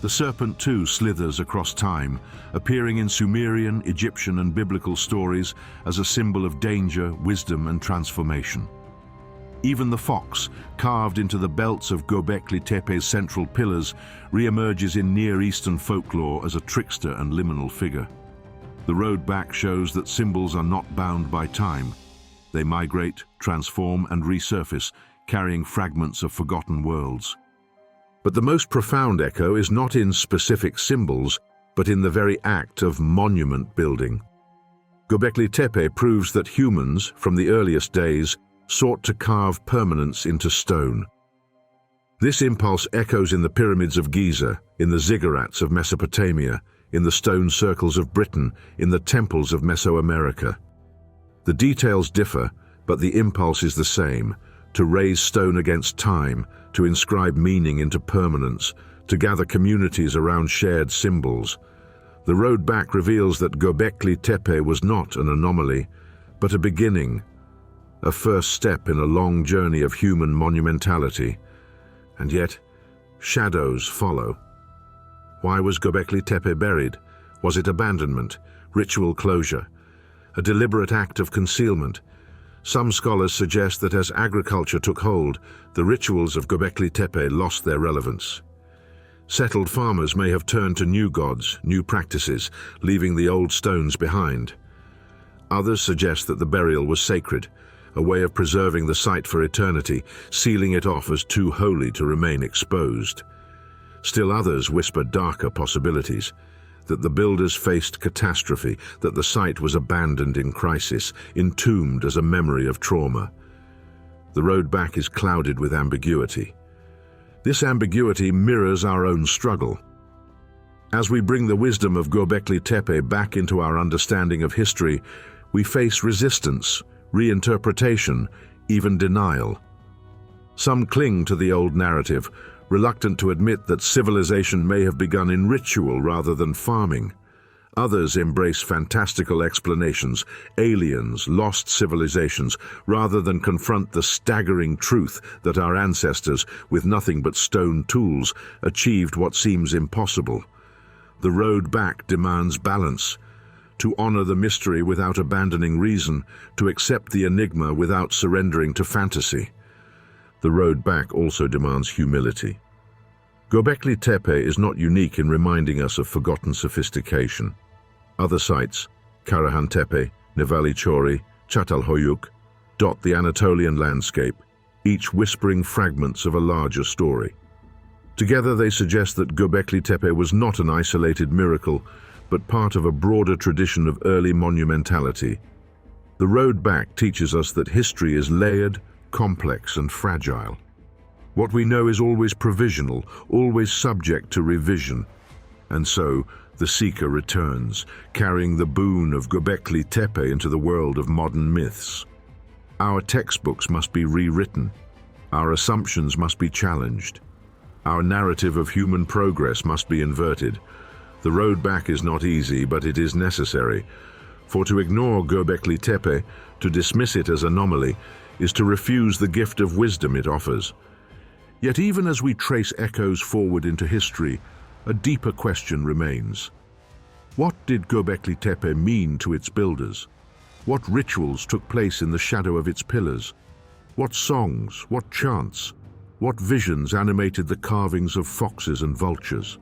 The serpent too slithers across time, appearing in Sumerian, Egyptian and biblical stories as a symbol of danger, wisdom and transformation. Even the fox, carved into the belts of Göbekli Tepe's central pillars, re-emerges in Near Eastern folklore as a trickster and liminal figure. The road back shows that symbols are not bound by time. They migrate, transform and resurface, carrying fragments of forgotten worlds. But the most profound echo is not in specific symbols, but in the very act of monument building. Göbekli Tepe proves that humans, from the earliest days, sought to carve permanence into stone. This impulse echoes in the pyramids of Giza, in the ziggurats of Mesopotamia, in the stone circles of Britain, in the temples of Mesoamerica. The details differ, but the impulse is the same: to raise stone against time, to inscribe meaning into permanence, to gather communities around shared symbols. The road back reveals that Göbekli Tepe was not an anomaly, but a beginning, a first step in a long journey of human monumentality. And yet, shadows follow. Why was Göbekli Tepe buried? Was it abandonment, ritual closure, a deliberate act of concealment? Some scholars suggest that as agriculture took hold, the rituals of Göbekli Tepe lost their relevance. Settled farmers may have turned to new gods, new practices, leaving the old stones behind. Others suggest that the burial was sacred, a way of preserving the site for eternity, sealing it off as too holy to remain exposed. Still others whisper darker possibilities, that the builders faced catastrophe, that the site was abandoned in crisis, entombed as a memory of trauma. The road back is clouded with ambiguity. This ambiguity mirrors our own struggle. As we bring the wisdom of Göbekli Tepe back into our understanding of history, we face resistance, reinterpretation, even denial. Some cling to the old narrative, reluctant to admit that civilization may have begun in ritual rather than farming. Others embrace fantastical explanations, aliens, lost civilizations, rather than confront the staggering truth that our ancestors, with nothing but stone tools, achieved what seems impossible. The road back demands balance, to honor the mystery without abandoning reason, to accept the enigma without surrendering to fantasy. The road back also demands humility. Göbekli Tepe is not unique in reminding us of forgotten sophistication. Other sites, Karahan Tepe, Nevali Chori, Çatalhöyük, dot the Anatolian landscape, each whispering fragments of a larger story. Together they suggest that Göbekli Tepe was not an isolated miracle, but part of a broader tradition of early monumentality. The road back teaches us that history is layered, complex, and fragile. What we know is always provisional, always subject to revision. And so, the seeker returns, carrying the boon of Göbekli Tepe into the world of modern myths. Our textbooks must be rewritten. Our assumptions must be challenged. Our narrative of human progress must be inverted. The road back is not easy, but it is necessary. For to ignore Göbekli Tepe, to dismiss it as anomaly, is to refuse the gift of wisdom it offers. Yet even as we trace echoes forward into history, a deeper question remains. What did Göbekli Tepe mean to its builders? What rituals took place in the shadow of its pillars? What songs, what chants, what visions animated the carvings of foxes and vultures?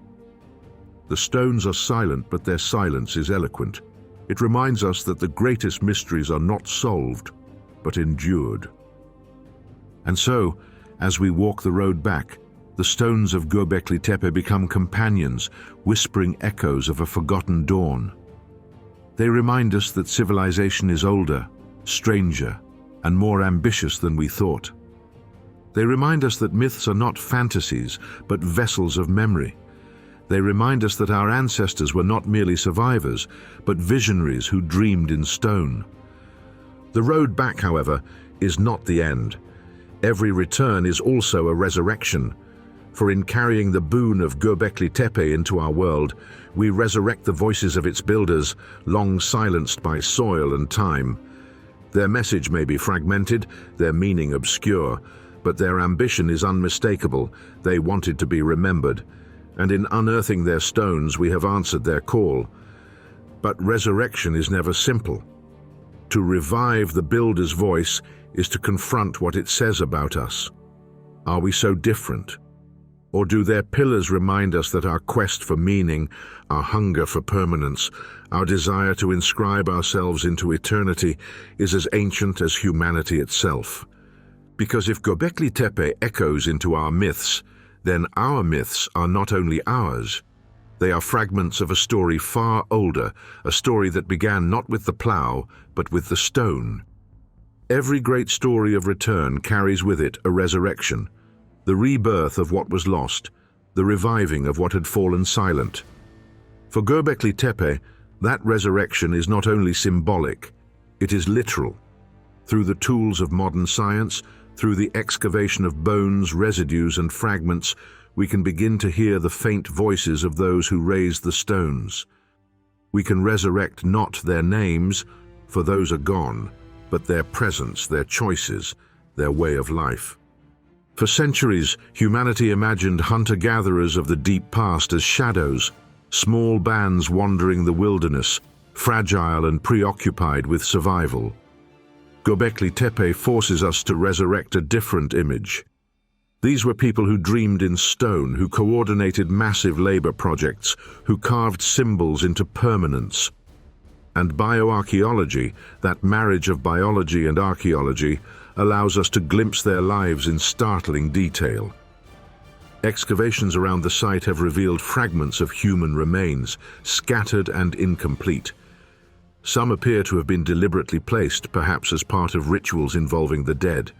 The stones are silent, but their silence is eloquent. It reminds us that the greatest mysteries are not solved, but endured. And so, as we walk the road back, the stones of Göbekli Tepe become companions, whispering echoes of a forgotten dawn. They remind us that civilization is older, stranger, and more ambitious than we thought. They remind us that myths are not fantasies, but vessels of memory. They remind us that our ancestors were not merely survivors, but visionaries who dreamed in stone. The road back, however, is not the end. Every return is also a resurrection, for in carrying the boon of Göbekli Tepe into our world, we resurrect the voices of its builders, long silenced by soil and time. Their message may be fragmented, their meaning obscure, but their ambition is unmistakable. They wanted to be remembered, and in unearthing their stones we have answered their call. But resurrection is never simple. To revive the builder's voice is to confront what it says about us. Are we so different? Or do their pillars remind us that our quest for meaning, our hunger for permanence, our desire to inscribe ourselves into eternity is as ancient as humanity itself? Because if Göbekli Tepe echoes into our myths, then our myths are not only ours. They are fragments of a story far older, a story that began not with the plough, but with the stone. Every great story of return carries with it a resurrection, the rebirth of what was lost, the reviving of what had fallen silent. For Göbekli Tepe, that resurrection is not only symbolic, it is literal. Through the tools of modern science, through the excavation of bones, residues, and fragments, we can begin to hear the faint voices of those who raised the stones. We can resurrect not their names, for those are gone, but their presence, their choices, their way of life. For centuries, humanity imagined hunter-gatherers of the deep past as shadows, small bands wandering the wilderness, fragile and preoccupied with survival. Göbekli Tepe forces us to resurrect a different image. These were people who dreamed in stone, who coordinated massive labor projects, who carved symbols into permanence. And bioarchaeology, that marriage of biology and archaeology, allows us to glimpse their lives in startling detail. Excavations around the site have revealed fragments of human remains, scattered and incomplete. Some appear to have been deliberately placed, perhaps as part of rituals involving the dead.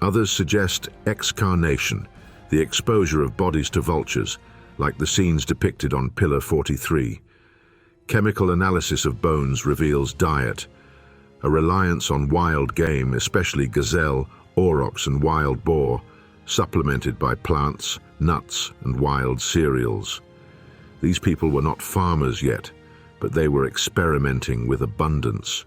Others suggest excarnation, the exposure of bodies to vultures, like the scenes depicted on Pillar 43. Chemical analysis of bones reveals diet, a reliance on wild game, especially gazelle, aurochs and wild boar, supplemented by plants, nuts and wild cereals. These people were not farmers yet, but they were experimenting with abundance.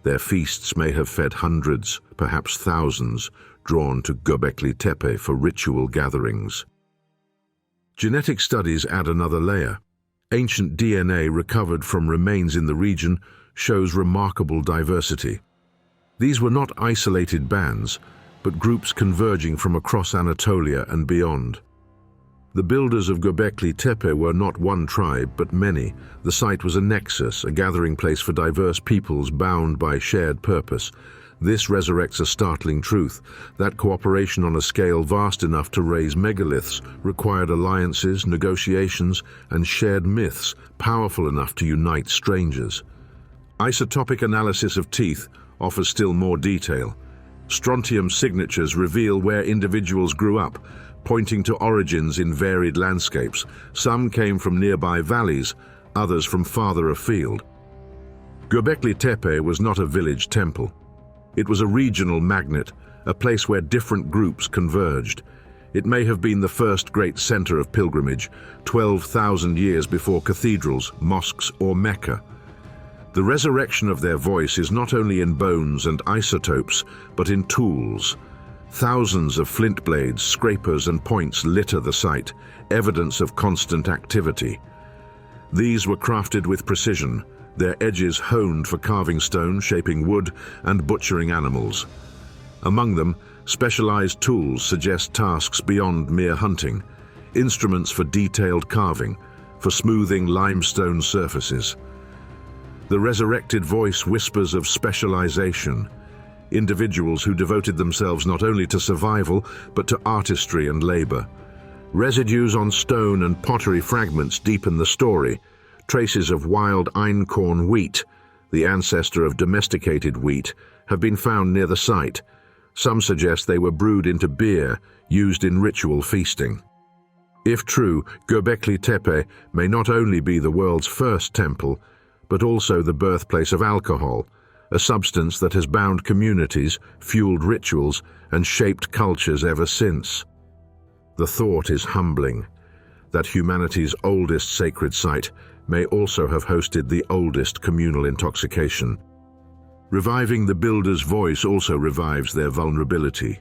Their feasts may have fed hundreds, perhaps thousands, drawn to Göbekli Tepe for ritual gatherings. Genetic studies add another layer. Ancient DNA recovered from remains in the region shows remarkable diversity. These were not isolated bands, but groups converging from across Anatolia and beyond. The builders of Göbekli Tepe were not one tribe, but many. The site was a nexus, a gathering place for diverse peoples bound by shared purpose. This resurrects a startling truth, that cooperation on a scale vast enough to raise megaliths required alliances, negotiations, and shared myths powerful enough to unite strangers. Isotopic analysis of teeth offers still more detail. Strontium signatures reveal where individuals grew up, pointing to origins in varied landscapes. Some came from nearby valleys, others from farther afield. Göbekli Tepe was not a village temple. It was a regional magnet, a place where different groups converged. It may have been the first great center of pilgrimage, 12,000 years before cathedrals, mosques, or Mecca. The resurrection of their voice is not only in bones and isotopes, but in tools. Thousands of flint blades, scrapers, and points litter the site, evidence of constant activity. These were crafted with precision, their edges honed for carving stone, shaping wood, and butchering animals. Among them, specialized tools suggest tasks beyond mere hunting, instruments for detailed carving, for smoothing limestone surfaces. The resurrected voice whispers of specialization, individuals who devoted themselves not only to survival, but to artistry and labor. Residues on stone and pottery fragments deepen the story. Traces of wild einkorn wheat, the ancestor of domesticated wheat, have been found near the site. Some suggest they were brewed into beer, used in ritual feasting. If true, Göbekli Tepe may not only be the world's first temple, but also the birthplace of alcohol, a substance that has bound communities, fueled rituals, and shaped cultures ever since. The thought is humbling, that humanity's oldest sacred site may also have hosted the oldest communal intoxication. Reviving the builder's voice also revives their vulnerability.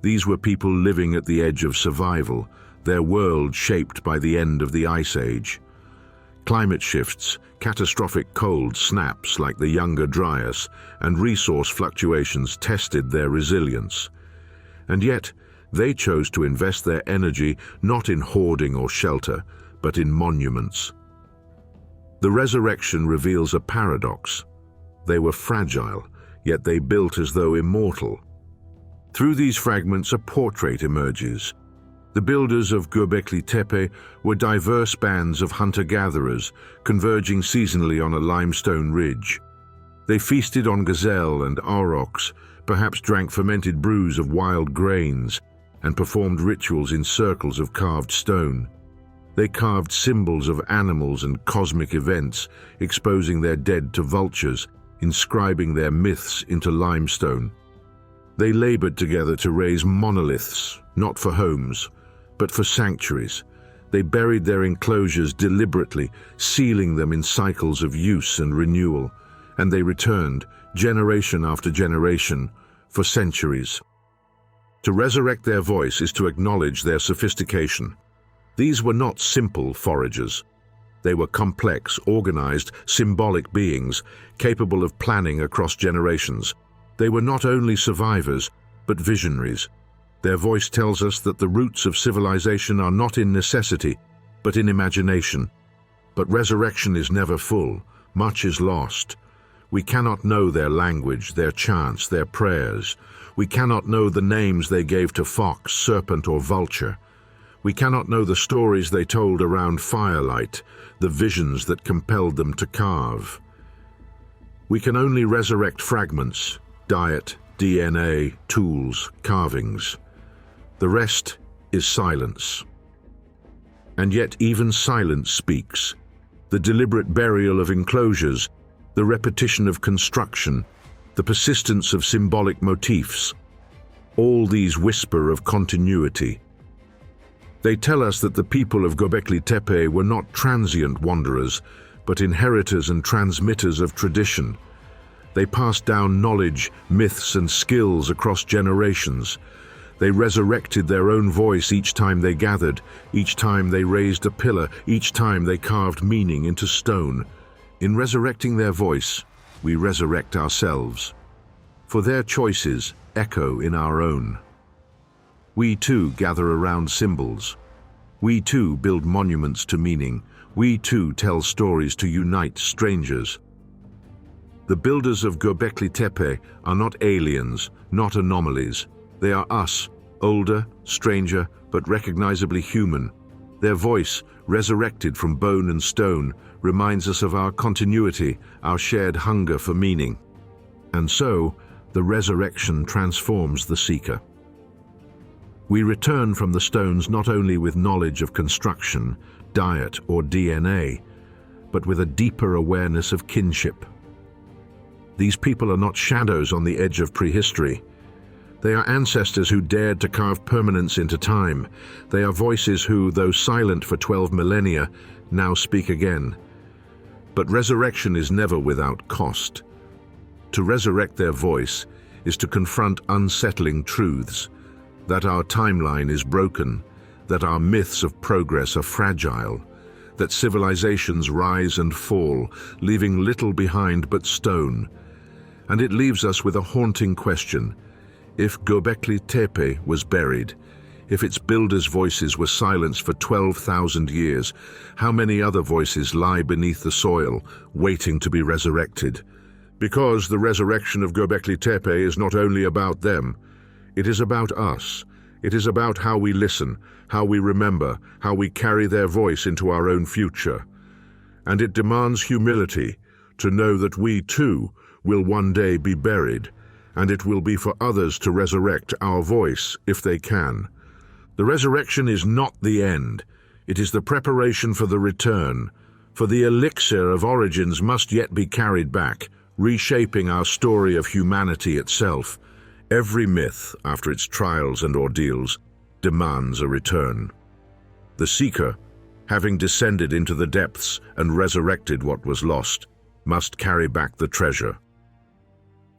These were people living at the edge of survival, their world shaped by the end of the Ice Age. Climate shifts, catastrophic cold snaps like the Younger Dryas, and resource fluctuations tested their resilience. And yet, they chose to invest their energy not in hoarding or shelter, but in monuments. The resurrection reveals a paradox. They were fragile, yet they built as though immortal. Through these fragments, a portrait emerges. The builders of Göbekli Tepe were diverse bands of hunter-gatherers, converging seasonally on a limestone ridge. They feasted on gazelle and aurochs, perhaps drank fermented brews of wild grains, and performed rituals in circles of carved stone. They carved symbols of animals and cosmic events, exposing their dead to vultures, inscribing their myths into limestone. They labored together to raise monoliths, not for homes, but for sanctuaries. They buried their enclosures deliberately, sealing them in cycles of use and renewal, and they returned, generation after generation, for centuries. To resurrect their voice is to acknowledge their sophistication. These were not simple foragers. They were complex, organized, symbolic beings, capable of planning across generations. They were not only survivors, but visionaries. Their voice tells us that the roots of civilization are not in necessity, but in imagination. But resurrection is never full. much is lost. We cannot know their language, their chants, their prayers. We cannot know the names they gave to fox, serpent, or vulture. We cannot know the stories they told around firelight, the visions that compelled them to carve. We can only resurrect fragments, diet, DNA, tools, carvings. The rest is silence. And yet even silence speaks. The deliberate burial of enclosures, the repetition of construction, the persistence of symbolic motifs, all these whisper of continuity. They tell us that the people of Göbekli Tepe were not transient wanderers, but inheritors and transmitters of tradition. They passed down knowledge, myths, and skills across generations. They resurrected their own voice each time they gathered, each time they raised a pillar, each time they carved meaning into stone. In resurrecting their voice, we resurrect ourselves. For their choices echo in our own. We too gather around symbols. We too build monuments to meaning. We too tell stories to unite strangers. The builders of Göbekli Tepe are not aliens, not anomalies. They are us, older, stranger, but recognizably human. Their voice, resurrected from bone and stone, reminds us of our continuity, our shared hunger for meaning. And so, the resurrection transforms the seeker. We return from the stones not only with knowledge of construction, diet, or DNA, but with a deeper awareness of kinship. These people are not shadows on the edge of prehistory. They are ancestors who dared to carve permanence into time. They are voices who, though silent for 12 millennia, now speak again. But resurrection is never without cost. To resurrect their voice is to confront unsettling truths, that our timeline is broken, that our myths of progress are fragile, that civilizations rise and fall, leaving little behind but stone. And it leaves us with a haunting question. If Göbekli Tepe was buried, if its builders' voices were silenced for 12,000 years, how many other voices lie beneath the soil, waiting to be resurrected? Because the resurrection of Göbekli Tepe is not only about them, it is about us. It is about how we listen, how we remember, how we carry their voice into our own future. And it demands humility to know that we too will one day be buried, and it will be for others to resurrect our voice if they can. The resurrection is not the end. It is the preparation for the return, for the elixir of origins must yet be carried back, reshaping our story of humanity itself. Every myth, after its trials and ordeals, demands a return. The seeker, having descended into the depths and resurrected what was lost, must carry back the treasure.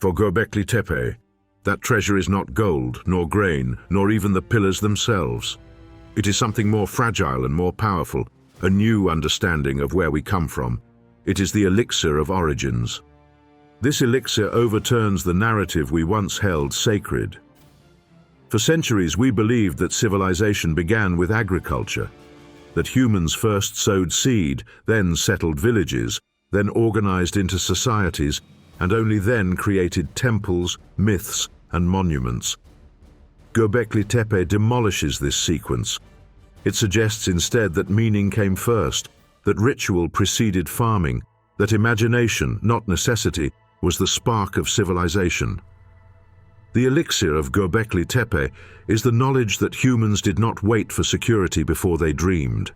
For Göbekli Tepe, that treasure is not gold, nor grain, nor even the pillars themselves. It is something more fragile and more powerful, a new understanding of where we come from. It is the elixir of origins. This elixir overturns the narrative we once held sacred. For centuries, we believed that civilization began with agriculture, that humans first sowed seed, then settled villages, then organized into societies, and only then created temples, myths, and monuments. Göbekli Tepe demolishes this sequence. It suggests instead that meaning came first, that ritual preceded farming, that imagination, not necessity, was the spark of civilization. The elixir of Göbekli Tepe is the knowledge that humans did not wait for security before they dreamed.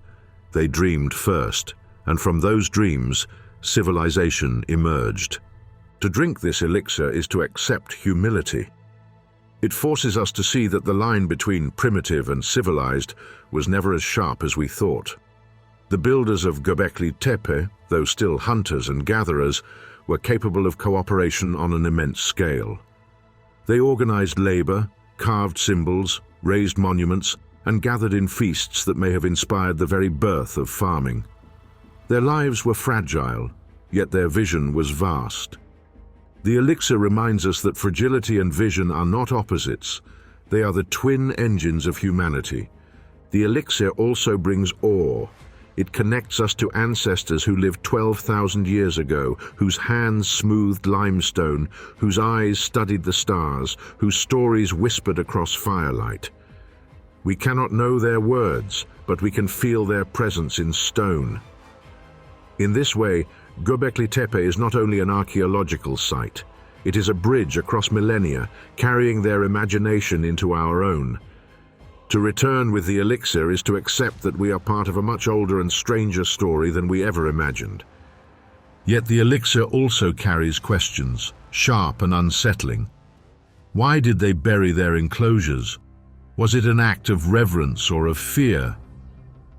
They dreamed first, and from those dreams, civilization emerged. To drink this elixir is to accept humility. It forces us to see that the line between primitive and civilized was never as sharp as we thought. The builders of Göbekli Tepe, though still hunters and gatherers, were capable of cooperation on an immense scale. They organized labor, carved symbols, raised monuments, and gathered in feasts that may have inspired the very birth of farming. Their lives were fragile, yet their vision was vast. The elixir reminds us that fragility and vision are not opposites. They are the twin engines of humanity. The elixir also brings awe. It connects us to ancestors who lived 12,000 years ago, whose hands smoothed limestone, whose eyes studied the stars, whose stories whispered across firelight. We cannot know their words, but we can feel their presence in stone. In this way, Göbekli Tepe is not only an archaeological site, it is a bridge across millennia, carrying their imagination into our own. To return with the elixir is to accept that we are part of a much older and stranger story than we ever imagined. Yet the elixir also carries questions, sharp and unsettling. Why did they bury their enclosures? Was it an act of reverence or of fear?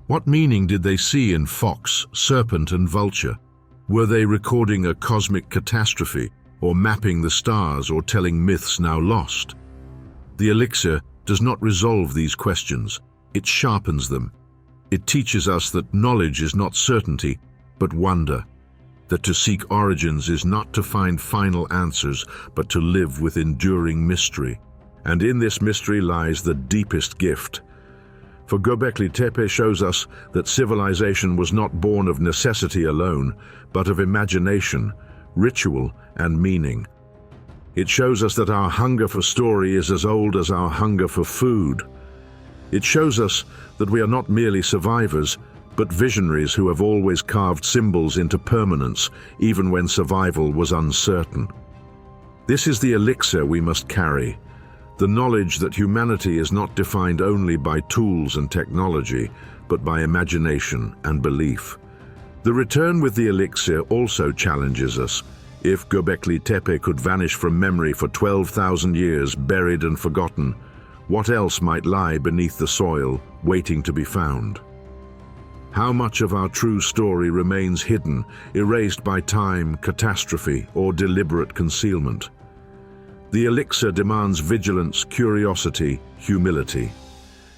What meaning did they see in fox, serpent, and vulture? Were they recording a cosmic catastrophe, or mapping the stars, or telling myths now lost? The elixir does not resolve these questions, it sharpens them. It teaches us that knowledge is not certainty, but wonder, that to seek origins is not to find final answers, but to live with enduring mystery. And in this mystery lies the deepest gift. For Göbekli Tepe shows us that civilization was not born of necessity alone, but of imagination, ritual, and meaning. It shows us that our hunger for story is as old as our hunger for food. It shows us that we are not merely survivors, but visionaries who have always carved symbols into permanence, even when survival was uncertain. This is the elixir we must carry, the knowledge that humanity is not defined only by tools and technology, but by imagination and belief. The return with the elixir also challenges us. If Göbekli Tepe could vanish from memory for 12,000 years, buried and forgotten, what else might lie beneath the soil, waiting to be found? How much of our true story remains hidden, erased by time, catastrophe, or deliberate concealment? The elixir demands vigilance, curiosity, humility.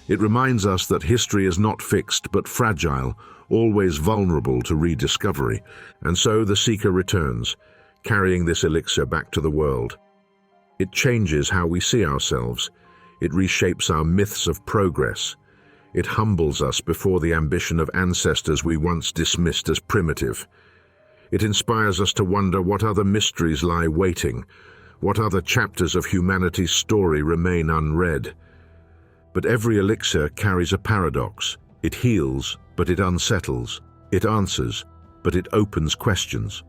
It reminds us that history is not fixed but fragile, always vulnerable to rediscovery. And so the seeker returns, carrying this elixir back to the world. It changes how we see ourselves. It reshapes our myths of progress. It humbles us before the ambition of ancestors we once dismissed as primitive. It inspires us to wonder what other mysteries lie waiting, what other chapters of humanity's story remain unread. But every elixir carries a paradox. It heals, but it unsettles. It answers, but it opens questions.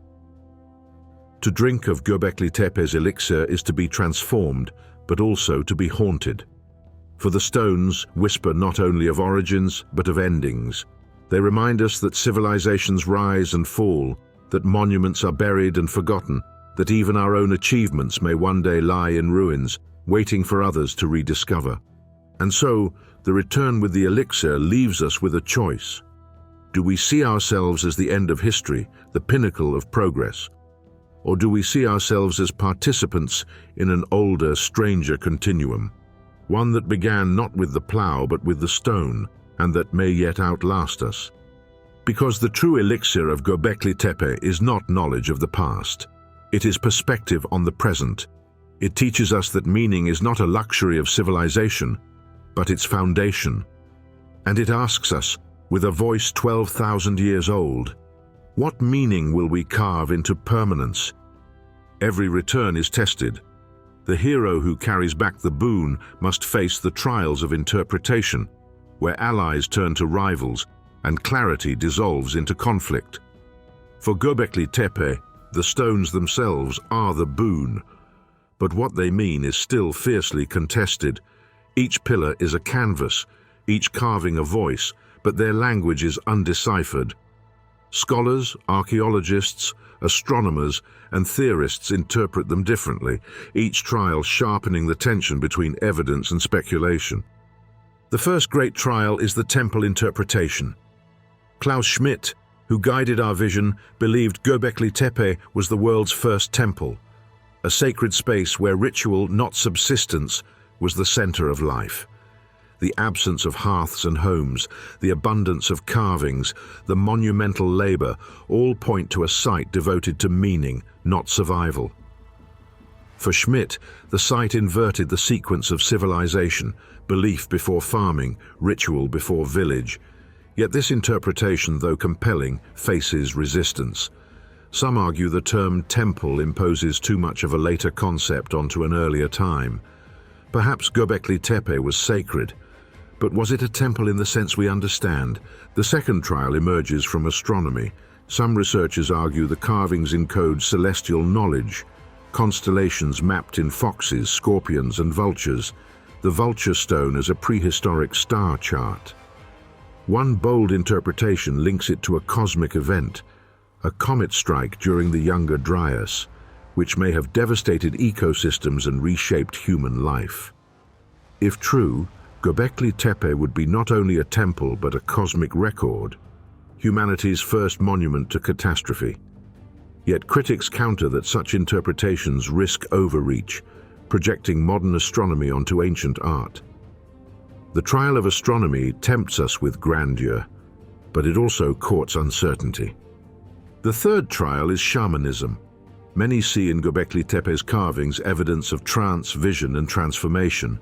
To drink of Göbekli Tepe's elixir is to be transformed, but also to be haunted. For the stones whisper not only of origins, but of endings. They remind us that civilizations rise and fall, that monuments are buried and forgotten, that even our own achievements may one day lie in ruins, waiting for others to rediscover. And so, the return with the elixir leaves us with a choice. Do we see ourselves as the end of history, the pinnacle of progress? Or do we see ourselves as participants in an older, stranger continuum? One that began not with the plough but with the stone, and that may yet outlast us. Because the true elixir of Göbekli Tepe is not knowledge of the past. It is perspective on the present. It teaches us that meaning is not a luxury of civilization, but its foundation. And it asks us, with a voice 12,000 years old, what meaning will we carve into permanence? Every return is tested. The hero who carries back the boon must face the trials of interpretation, where allies turn to rivals and clarity dissolves into conflict. For Göbekli Tepe, the stones themselves are the boon, but what they mean is still fiercely contested. Each pillar is a canvas, each carving a voice, but their language is undeciphered. Scholars, archaeologists, astronomers, and theorists interpret them differently, each trial sharpening the tension between evidence and speculation. The first great trial is the temple interpretation. Klaus Schmidt, who guided our vision, believed Göbekli Tepe was the world's first temple, a sacred space where ritual, not subsistence, was the center of life. The absence of hearths and homes, the abundance of carvings, the monumental labor, all point to a site devoted to meaning, not survival. For Schmidt, the site inverted the sequence of civilization, belief before farming, ritual before village. Yet this interpretation, though compelling, faces resistance. Some argue the term temple imposes too much of a later concept onto an earlier time. Perhaps Göbekli Tepe was sacred, but was it a temple in the sense we understand? The second trial emerges from astronomy. Some researchers argue the carvings encode celestial knowledge, constellations mapped in foxes, scorpions, and vultures, the vulture stone as a prehistoric star chart. One bold interpretation links it to a cosmic event, a comet strike during the Younger Dryas, which may have devastated ecosystems and reshaped human life. If true, Göbekli Tepe would be not only a temple but a cosmic record, humanity's first monument to catastrophe. Yet critics counter that such interpretations risk overreach, projecting modern astronomy onto ancient art. The trial of astronomy tempts us with grandeur, but it also courts uncertainty. The third trial is shamanism. Many see in Göbekli Tepe's carvings evidence of trance, vision, and transformation.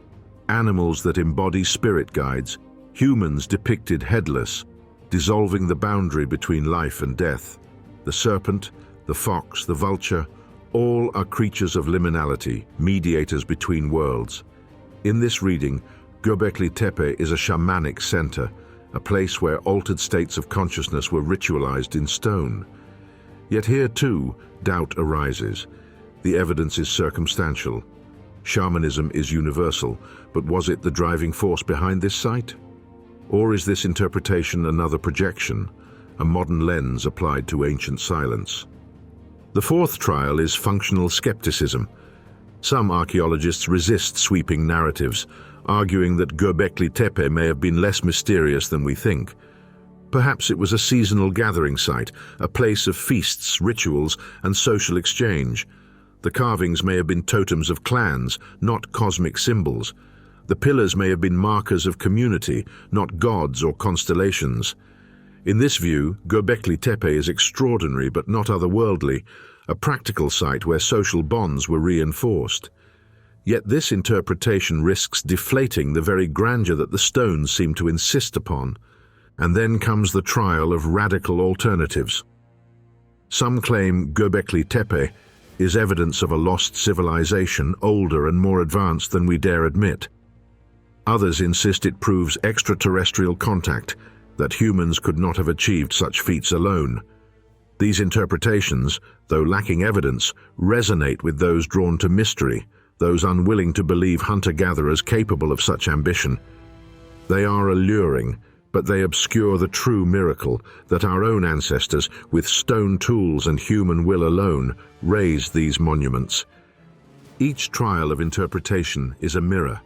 Animals that embody spirit guides, humans depicted headless, dissolving the boundary between life and death. The serpent, the fox, the vulture, all are creatures of liminality, mediators between worlds. In this reading, Göbekli Tepe is a shamanic center, a place where altered states of consciousness were ritualized in stone. Yet here too, doubt arises. The evidence is circumstantial. Shamanism is universal, but was it the driving force behind this site? Or is this interpretation another projection, a modern lens applied to ancient silence? The fourth trial is functional skepticism. Some archaeologists resist sweeping narratives, arguing that Göbekli Tepe may have been less mysterious than we think. Perhaps it was a seasonal gathering site, a place of feasts, rituals, and social exchange. The carvings may have been totems of clans, not cosmic symbols. The pillars may have been markers of community, not gods or constellations. In this view, Göbekli Tepe is extraordinary but not otherworldly, a practical site where social bonds were reinforced. Yet this interpretation risks deflating the very grandeur that the stones seem to insist upon. And then comes the trial of radical alternatives. Some claim Göbekli Tepe is evidence of a lost civilization, older and more advanced than we dare admit. Others insist it proves extraterrestrial contact, that humans could not have achieved such feats alone. These interpretations, though lacking evidence, resonate with those drawn to mystery, those unwilling to believe hunter-gatherers capable of such ambition. They are alluring, but they obscure the true miracle that our own ancestors, with stone tools and human will alone, raised these monuments. Each trial of interpretation is a mirror.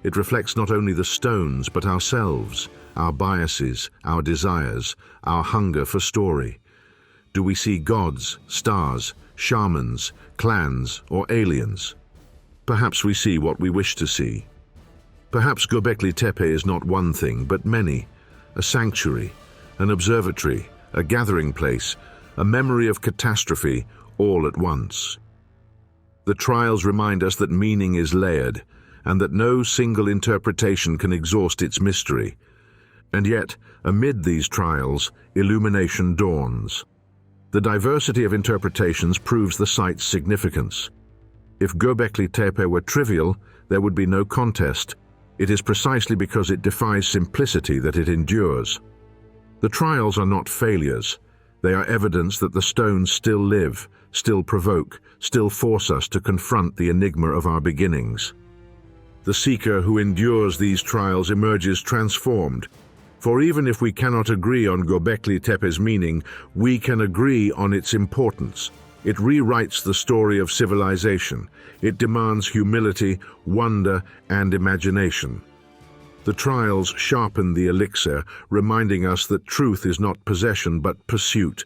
It reflects not only the stones, but ourselves, our biases, our desires, our hunger for story. Do we see gods, stars, shamans, clans, or aliens? Perhaps we see what we wish to see. Perhaps Göbekli Tepe is not one thing, but many. A sanctuary, an observatory, a gathering place, a memory of catastrophe, all at once. The trials remind us that meaning is layered, and that no single interpretation can exhaust its mystery. And yet, amid these trials, illumination dawns. The diversity of interpretations proves the site's significance. If Göbekli Tepe were trivial, there would be no contest. It is precisely because it defies simplicity that it endures. The trials are not failures. They are evidence that the stones still live, still provoke, still force us to confront the enigma of our beginnings. The seeker who endures these trials emerges transformed. For even if we cannot agree on Göbekli Tepe's meaning, we can agree on its importance. It rewrites the story of civilization. It demands humility, wonder, and imagination. The trials sharpen the elixir, reminding us that truth is not possession but pursuit.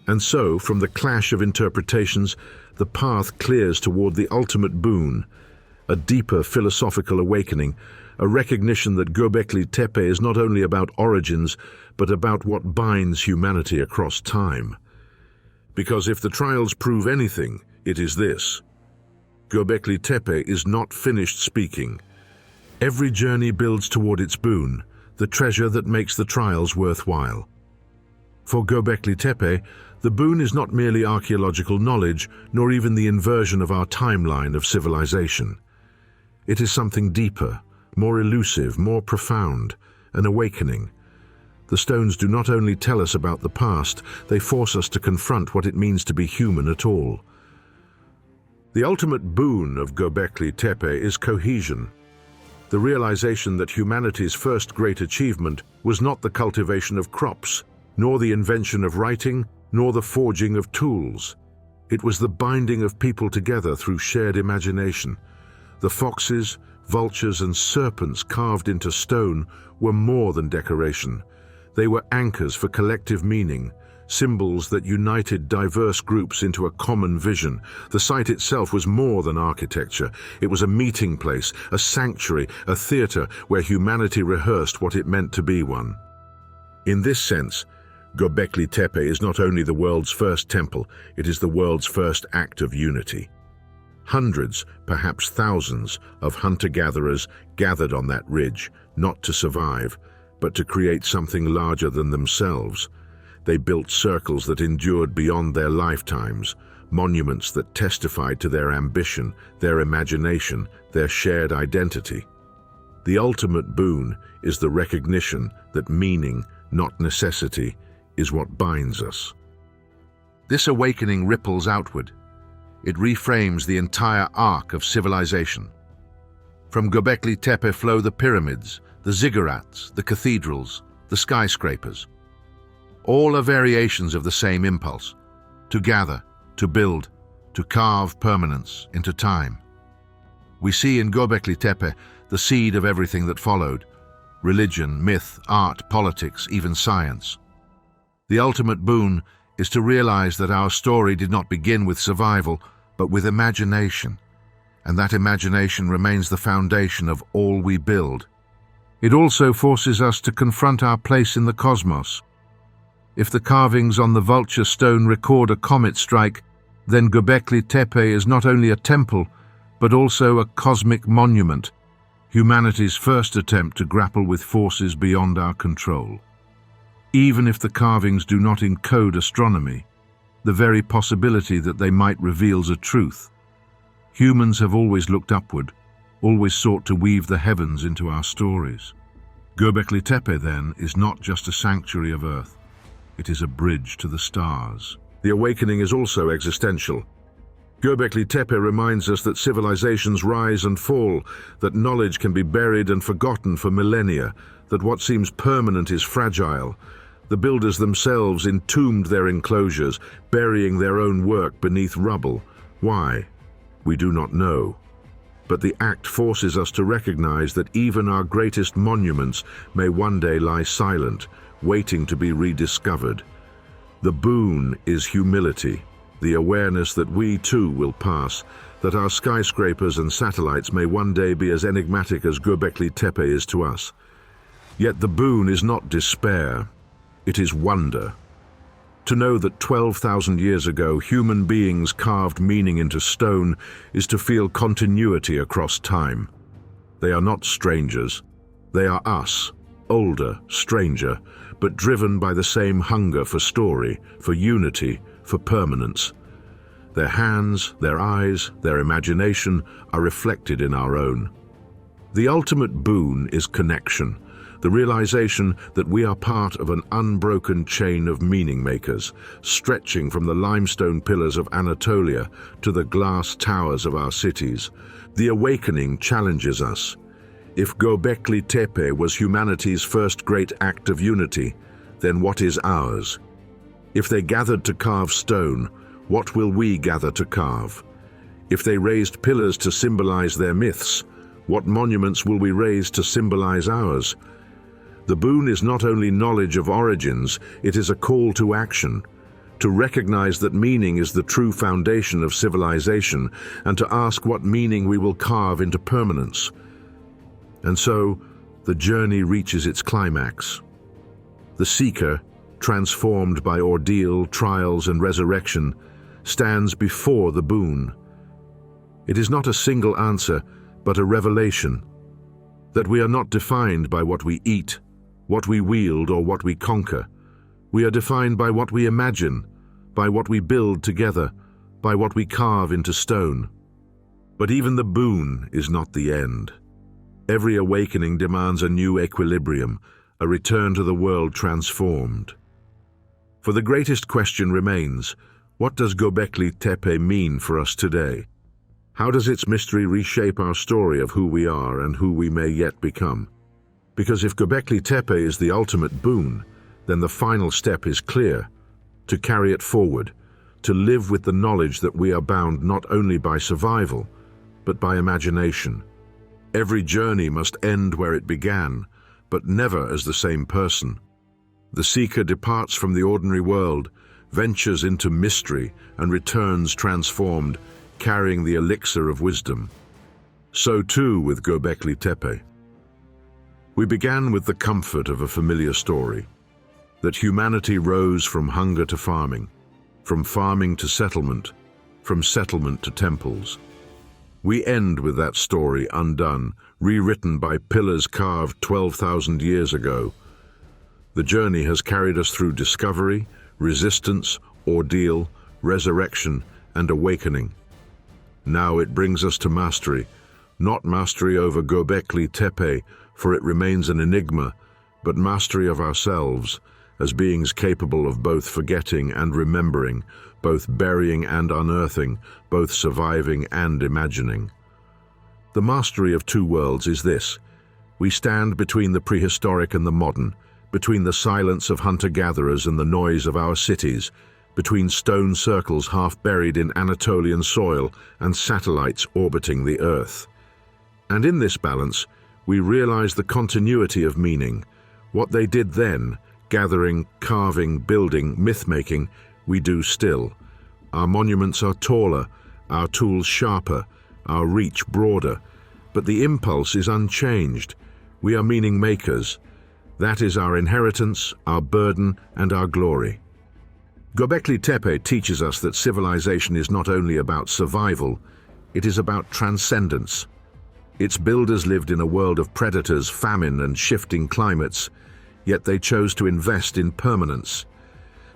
And so, from the clash of interpretations, the path clears toward the ultimate boon, a deeper philosophical awakening, a recognition that Göbekli Tepe is not only about origins, but about what binds humanity across time. Because if the trials prove anything, it is this: Göbekli Tepe is not finished speaking. Every journey builds toward its boon, the treasure that makes the trials worthwhile. For Göbekli Tepe, the boon is not merely archaeological knowledge, nor even the inversion of our timeline of civilization. It is something deeper, more elusive, more profound, an awakening. The stones do not only tell us about the past, they force us to confront what it means to be human at all. The ultimate boon of Göbekli Tepe is cohesion. The realization that humanity's first great achievement was not the cultivation of crops, nor the invention of writing, nor the forging of tools. It was the binding of people together through shared imagination. The foxes, vultures, and serpents carved into stone were more than decoration. They were anchors for collective meaning, symbols that united diverse groups into a common vision. The site itself was more than architecture. It was a meeting place, a sanctuary, a theater where humanity rehearsed what it meant to be one. In this sense, Göbekli Tepe is not only the world's first temple, it is the world's first act of unity. Hundreds, perhaps thousands, of hunter-gatherers gathered on that ridge, not to survive, but to create something larger than themselves. They built circles that endured beyond their lifetimes, monuments that testified to their ambition, their imagination, their shared identity. The ultimate boon is the recognition that meaning, not necessity, is what binds us. This awakening ripples outward. It reframes the entire arc of civilization. From Göbekli Tepe flow the pyramids, the ziggurats, the cathedrals, the skyscrapers. All are variations of the same impulse: to gather, to build, to carve permanence into time. We see in Göbekli Tepe the seed of everything that followed: religion, myth, art, politics, even science. The ultimate boon is to realize that our story did not begin with survival, but with imagination, and that imagination remains the foundation of all we build. It also forces us to confront our place in the cosmos. If the carvings on the vulture stone record a comet strike, then Göbekli Tepe is not only a temple, but also a cosmic monument, humanity's first attempt to grapple with forces beyond our control. Even if the carvings do not encode astronomy, the very possibility that they might reveals a truth. Humans have always looked upward, always sought to weave the heavens into our stories. Göbekli Tepe, then, is not just a sanctuary of Earth. It is a bridge to the stars. The awakening is also existential. Göbekli Tepe reminds us that civilizations rise and fall, that knowledge can be buried and forgotten for millennia, that what seems permanent is fragile. The builders themselves entombed their enclosures, burying their own work beneath rubble. Why? We do not know. But the act forces us to recognize that even our greatest monuments may one day lie silent, waiting to be rediscovered. The boon is humility, the awareness that we too will pass, that our skyscrapers and satellites may one day be as enigmatic as Göbekli Tepe is to us. Yet the boon is not despair. It is wonder. To know that 12,000 years ago human beings carved meaning into stone is to feel continuity across time. They are not strangers. They are us, older, stranger, but driven by the same hunger for story, for unity, for permanence. Their hands, their eyes, their imagination are reflected in our own. The ultimate boon is connection. The realization that we are part of an unbroken chain of meaning makers, stretching from the limestone pillars of Anatolia to the glass towers of our cities. The awakening challenges us. If Göbekli Tepe was humanity's first great act of unity, then what is ours? If they gathered to carve stone, what will we gather to carve? If they raised pillars to symbolize their myths, what monuments will we raise to symbolize ours? The boon is not only knowledge of origins, it is a call to action, to recognize that meaning is the true foundation of civilization, and to ask what meaning we will carve into permanence. And so, the journey reaches its climax. The seeker, transformed by ordeal, trials, and resurrection, stands before the boon. It is not a single answer, but a revelation, that we are not defined by what we eat, what we wield or what we conquer. We are defined by what we imagine, by what we build together, by what we carve into stone. But even the boon is not the end. Every awakening demands a new equilibrium, a return to the world transformed. For the greatest question remains, what does Göbekli Tepe mean for us today? How does its mystery reshape our story of who we are and who we may yet become? Because if Göbekli Tepe is the ultimate boon, then the final step is clear: to carry it forward, to live with the knowledge that we are bound not only by survival, but by imagination. Every journey must end where it began, but never as the same person. The seeker departs from the ordinary world, ventures into mystery, and returns transformed, carrying the elixir of wisdom. So too with Göbekli Tepe. We began with the comfort of a familiar story, that humanity rose from hunger to farming, from farming to settlement, from settlement to temples. We end with that story undone, rewritten by pillars carved 12,000 years ago. The journey has carried us through discovery, resistance, ordeal, resurrection, and awakening. Now it brings us to mastery, not mastery over Göbekli Tepe, for it remains an enigma, but mastery of ourselves, as beings capable of both forgetting and remembering, both burying and unearthing, both surviving and imagining. The mastery of two worlds is this: we stand between the prehistoric and the modern, between the silence of hunter-gatherers and the noise of our cities, between stone circles half buried in Anatolian soil and satellites orbiting the Earth. And in this balance, we realize the continuity of meaning. What they did then, gathering, carving, building, myth-making, we do still. Our monuments are taller, our tools sharper, our reach broader, but the impulse is unchanged. We are meaning makers. That is our inheritance, our burden, and our glory. Göbekli Tepe teaches us that civilization is not only about survival, it is about transcendence. Its builders lived in a world of predators, famine, and shifting climates, yet they chose to invest in permanence.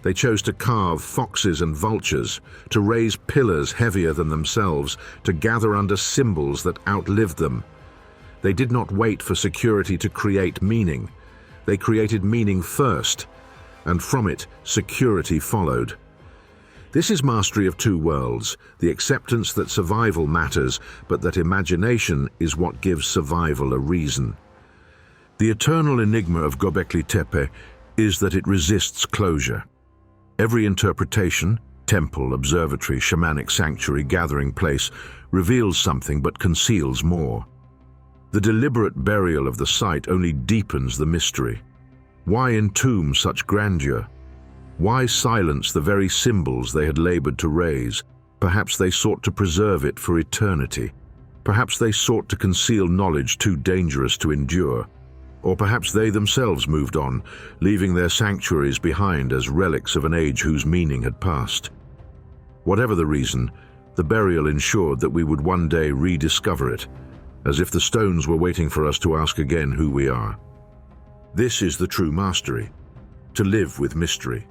They chose to carve foxes and vultures, to raise pillars heavier than themselves, to gather under symbols that outlived them. They did not wait for security to create meaning. They created meaning first, and from it, security followed. This is mastery of two worlds, the acceptance that survival matters, but that imagination is what gives survival a reason. The eternal enigma of Göbekli Tepe is that it resists closure. Every interpretation, temple, observatory, shamanic sanctuary, gathering place, reveals something but conceals more. The deliberate burial of the site only deepens the mystery. Why entomb such grandeur? Why silence the very symbols they had labored to raise? Perhaps they sought to preserve it for eternity. Perhaps they sought to conceal knowledge too dangerous to endure. Or perhaps they themselves moved on, leaving their sanctuaries behind as relics of an age whose meaning had passed. Whatever the reason, the burial ensured that we would one day rediscover it, as if the stones were waiting for us to ask again who we are. This is the true mastery: to live with mystery,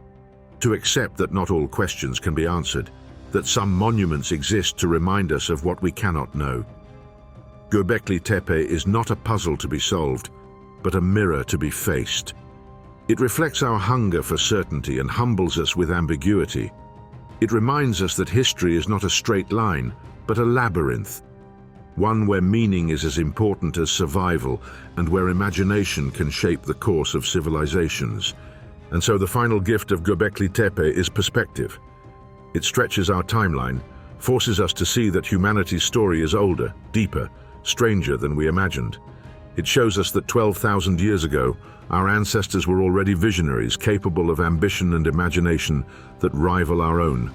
to accept that not all questions can be answered, that some monuments exist to remind us of what we cannot know. Göbekli Tepe is not a puzzle to be solved, but a mirror to be faced. It reflects our hunger for certainty and humbles us with ambiguity. It reminds us that history is not a straight line, but a labyrinth, one where meaning is as important as survival and where imagination can shape the course of civilizations. And so the final gift of Göbekli Tepe is perspective. It stretches our timeline, forces us to see that humanity's story is older, deeper, stranger than we imagined. It shows us that 12,000 years ago, our ancestors were already visionaries, capable of ambition and imagination that rival our own.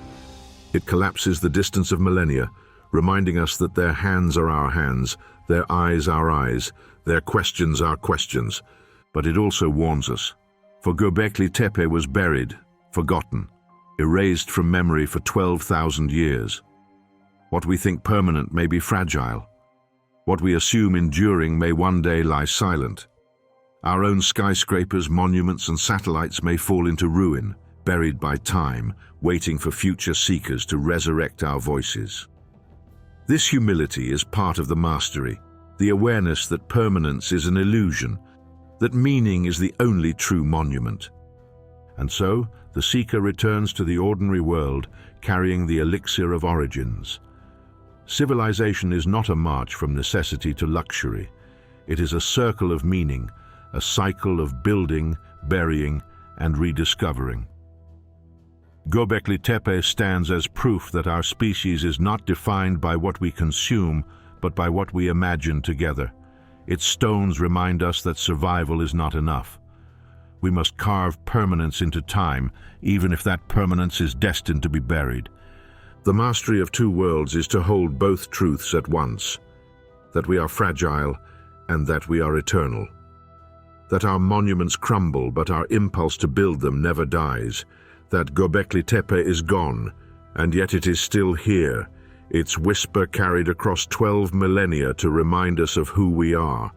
It collapses the distance of millennia, reminding us that their hands are our hands, their eyes our eyes, their questions our questions. But it also warns us. For Göbekli Tepe was buried, forgotten, erased from memory for 12,000 years. What we think permanent may be fragile. What we assume enduring may one day lie silent. Our own skyscrapers, monuments, and satellites may fall into ruin, buried by time, waiting for future seekers to resurrect our voices. This humility is part of the mastery, the awareness that permanence is an illusion, that meaning is the only true monument. And so, the seeker returns to the ordinary world, carrying the elixir of origins. Civilization is not a march from necessity to luxury. It is a circle of meaning, a cycle of building, burying, and rediscovering. Göbekli Tepe stands as proof that our species is not defined by what we consume, but by what we imagine together. Its stones remind us that survival is not enough. We must carve permanence into time, even if that permanence is destined to be buried. The mastery of two worlds is to hold both truths at once, that we are fragile and that we are eternal. That our monuments crumble, but our impulse to build them never dies. That Göbekli Tepe is gone, and yet it is still here, its whisper carried across 12 millennia to remind us of who we are.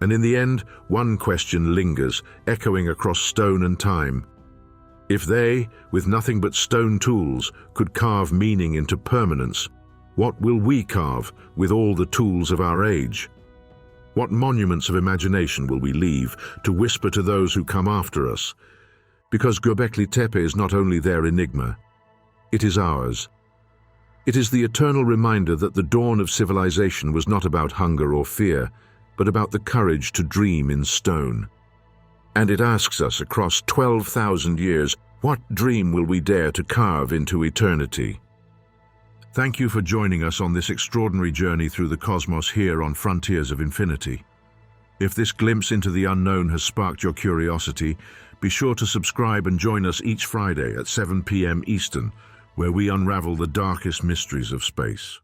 And in the end, one question lingers, echoing across stone and time. If they, with nothing but stone tools, could carve meaning into permanence, what will we carve with all the tools of our age? What monuments of imagination will we leave to whisper to those who come after us? Because Göbekli Tepe is not only their enigma, it is ours. It is the eternal reminder that the dawn of civilization was not about hunger or fear, but about the courage to dream in stone. And it asks us across 12,000 years, what dream will we dare to carve into eternity? Thank you for joining us on this extraordinary journey through the cosmos here on Frontiers of Infinity. If this glimpse into the unknown has sparked your curiosity, be sure to subscribe and join us each Friday at 7 p.m. Eastern, where we unravel the darkest mysteries of space.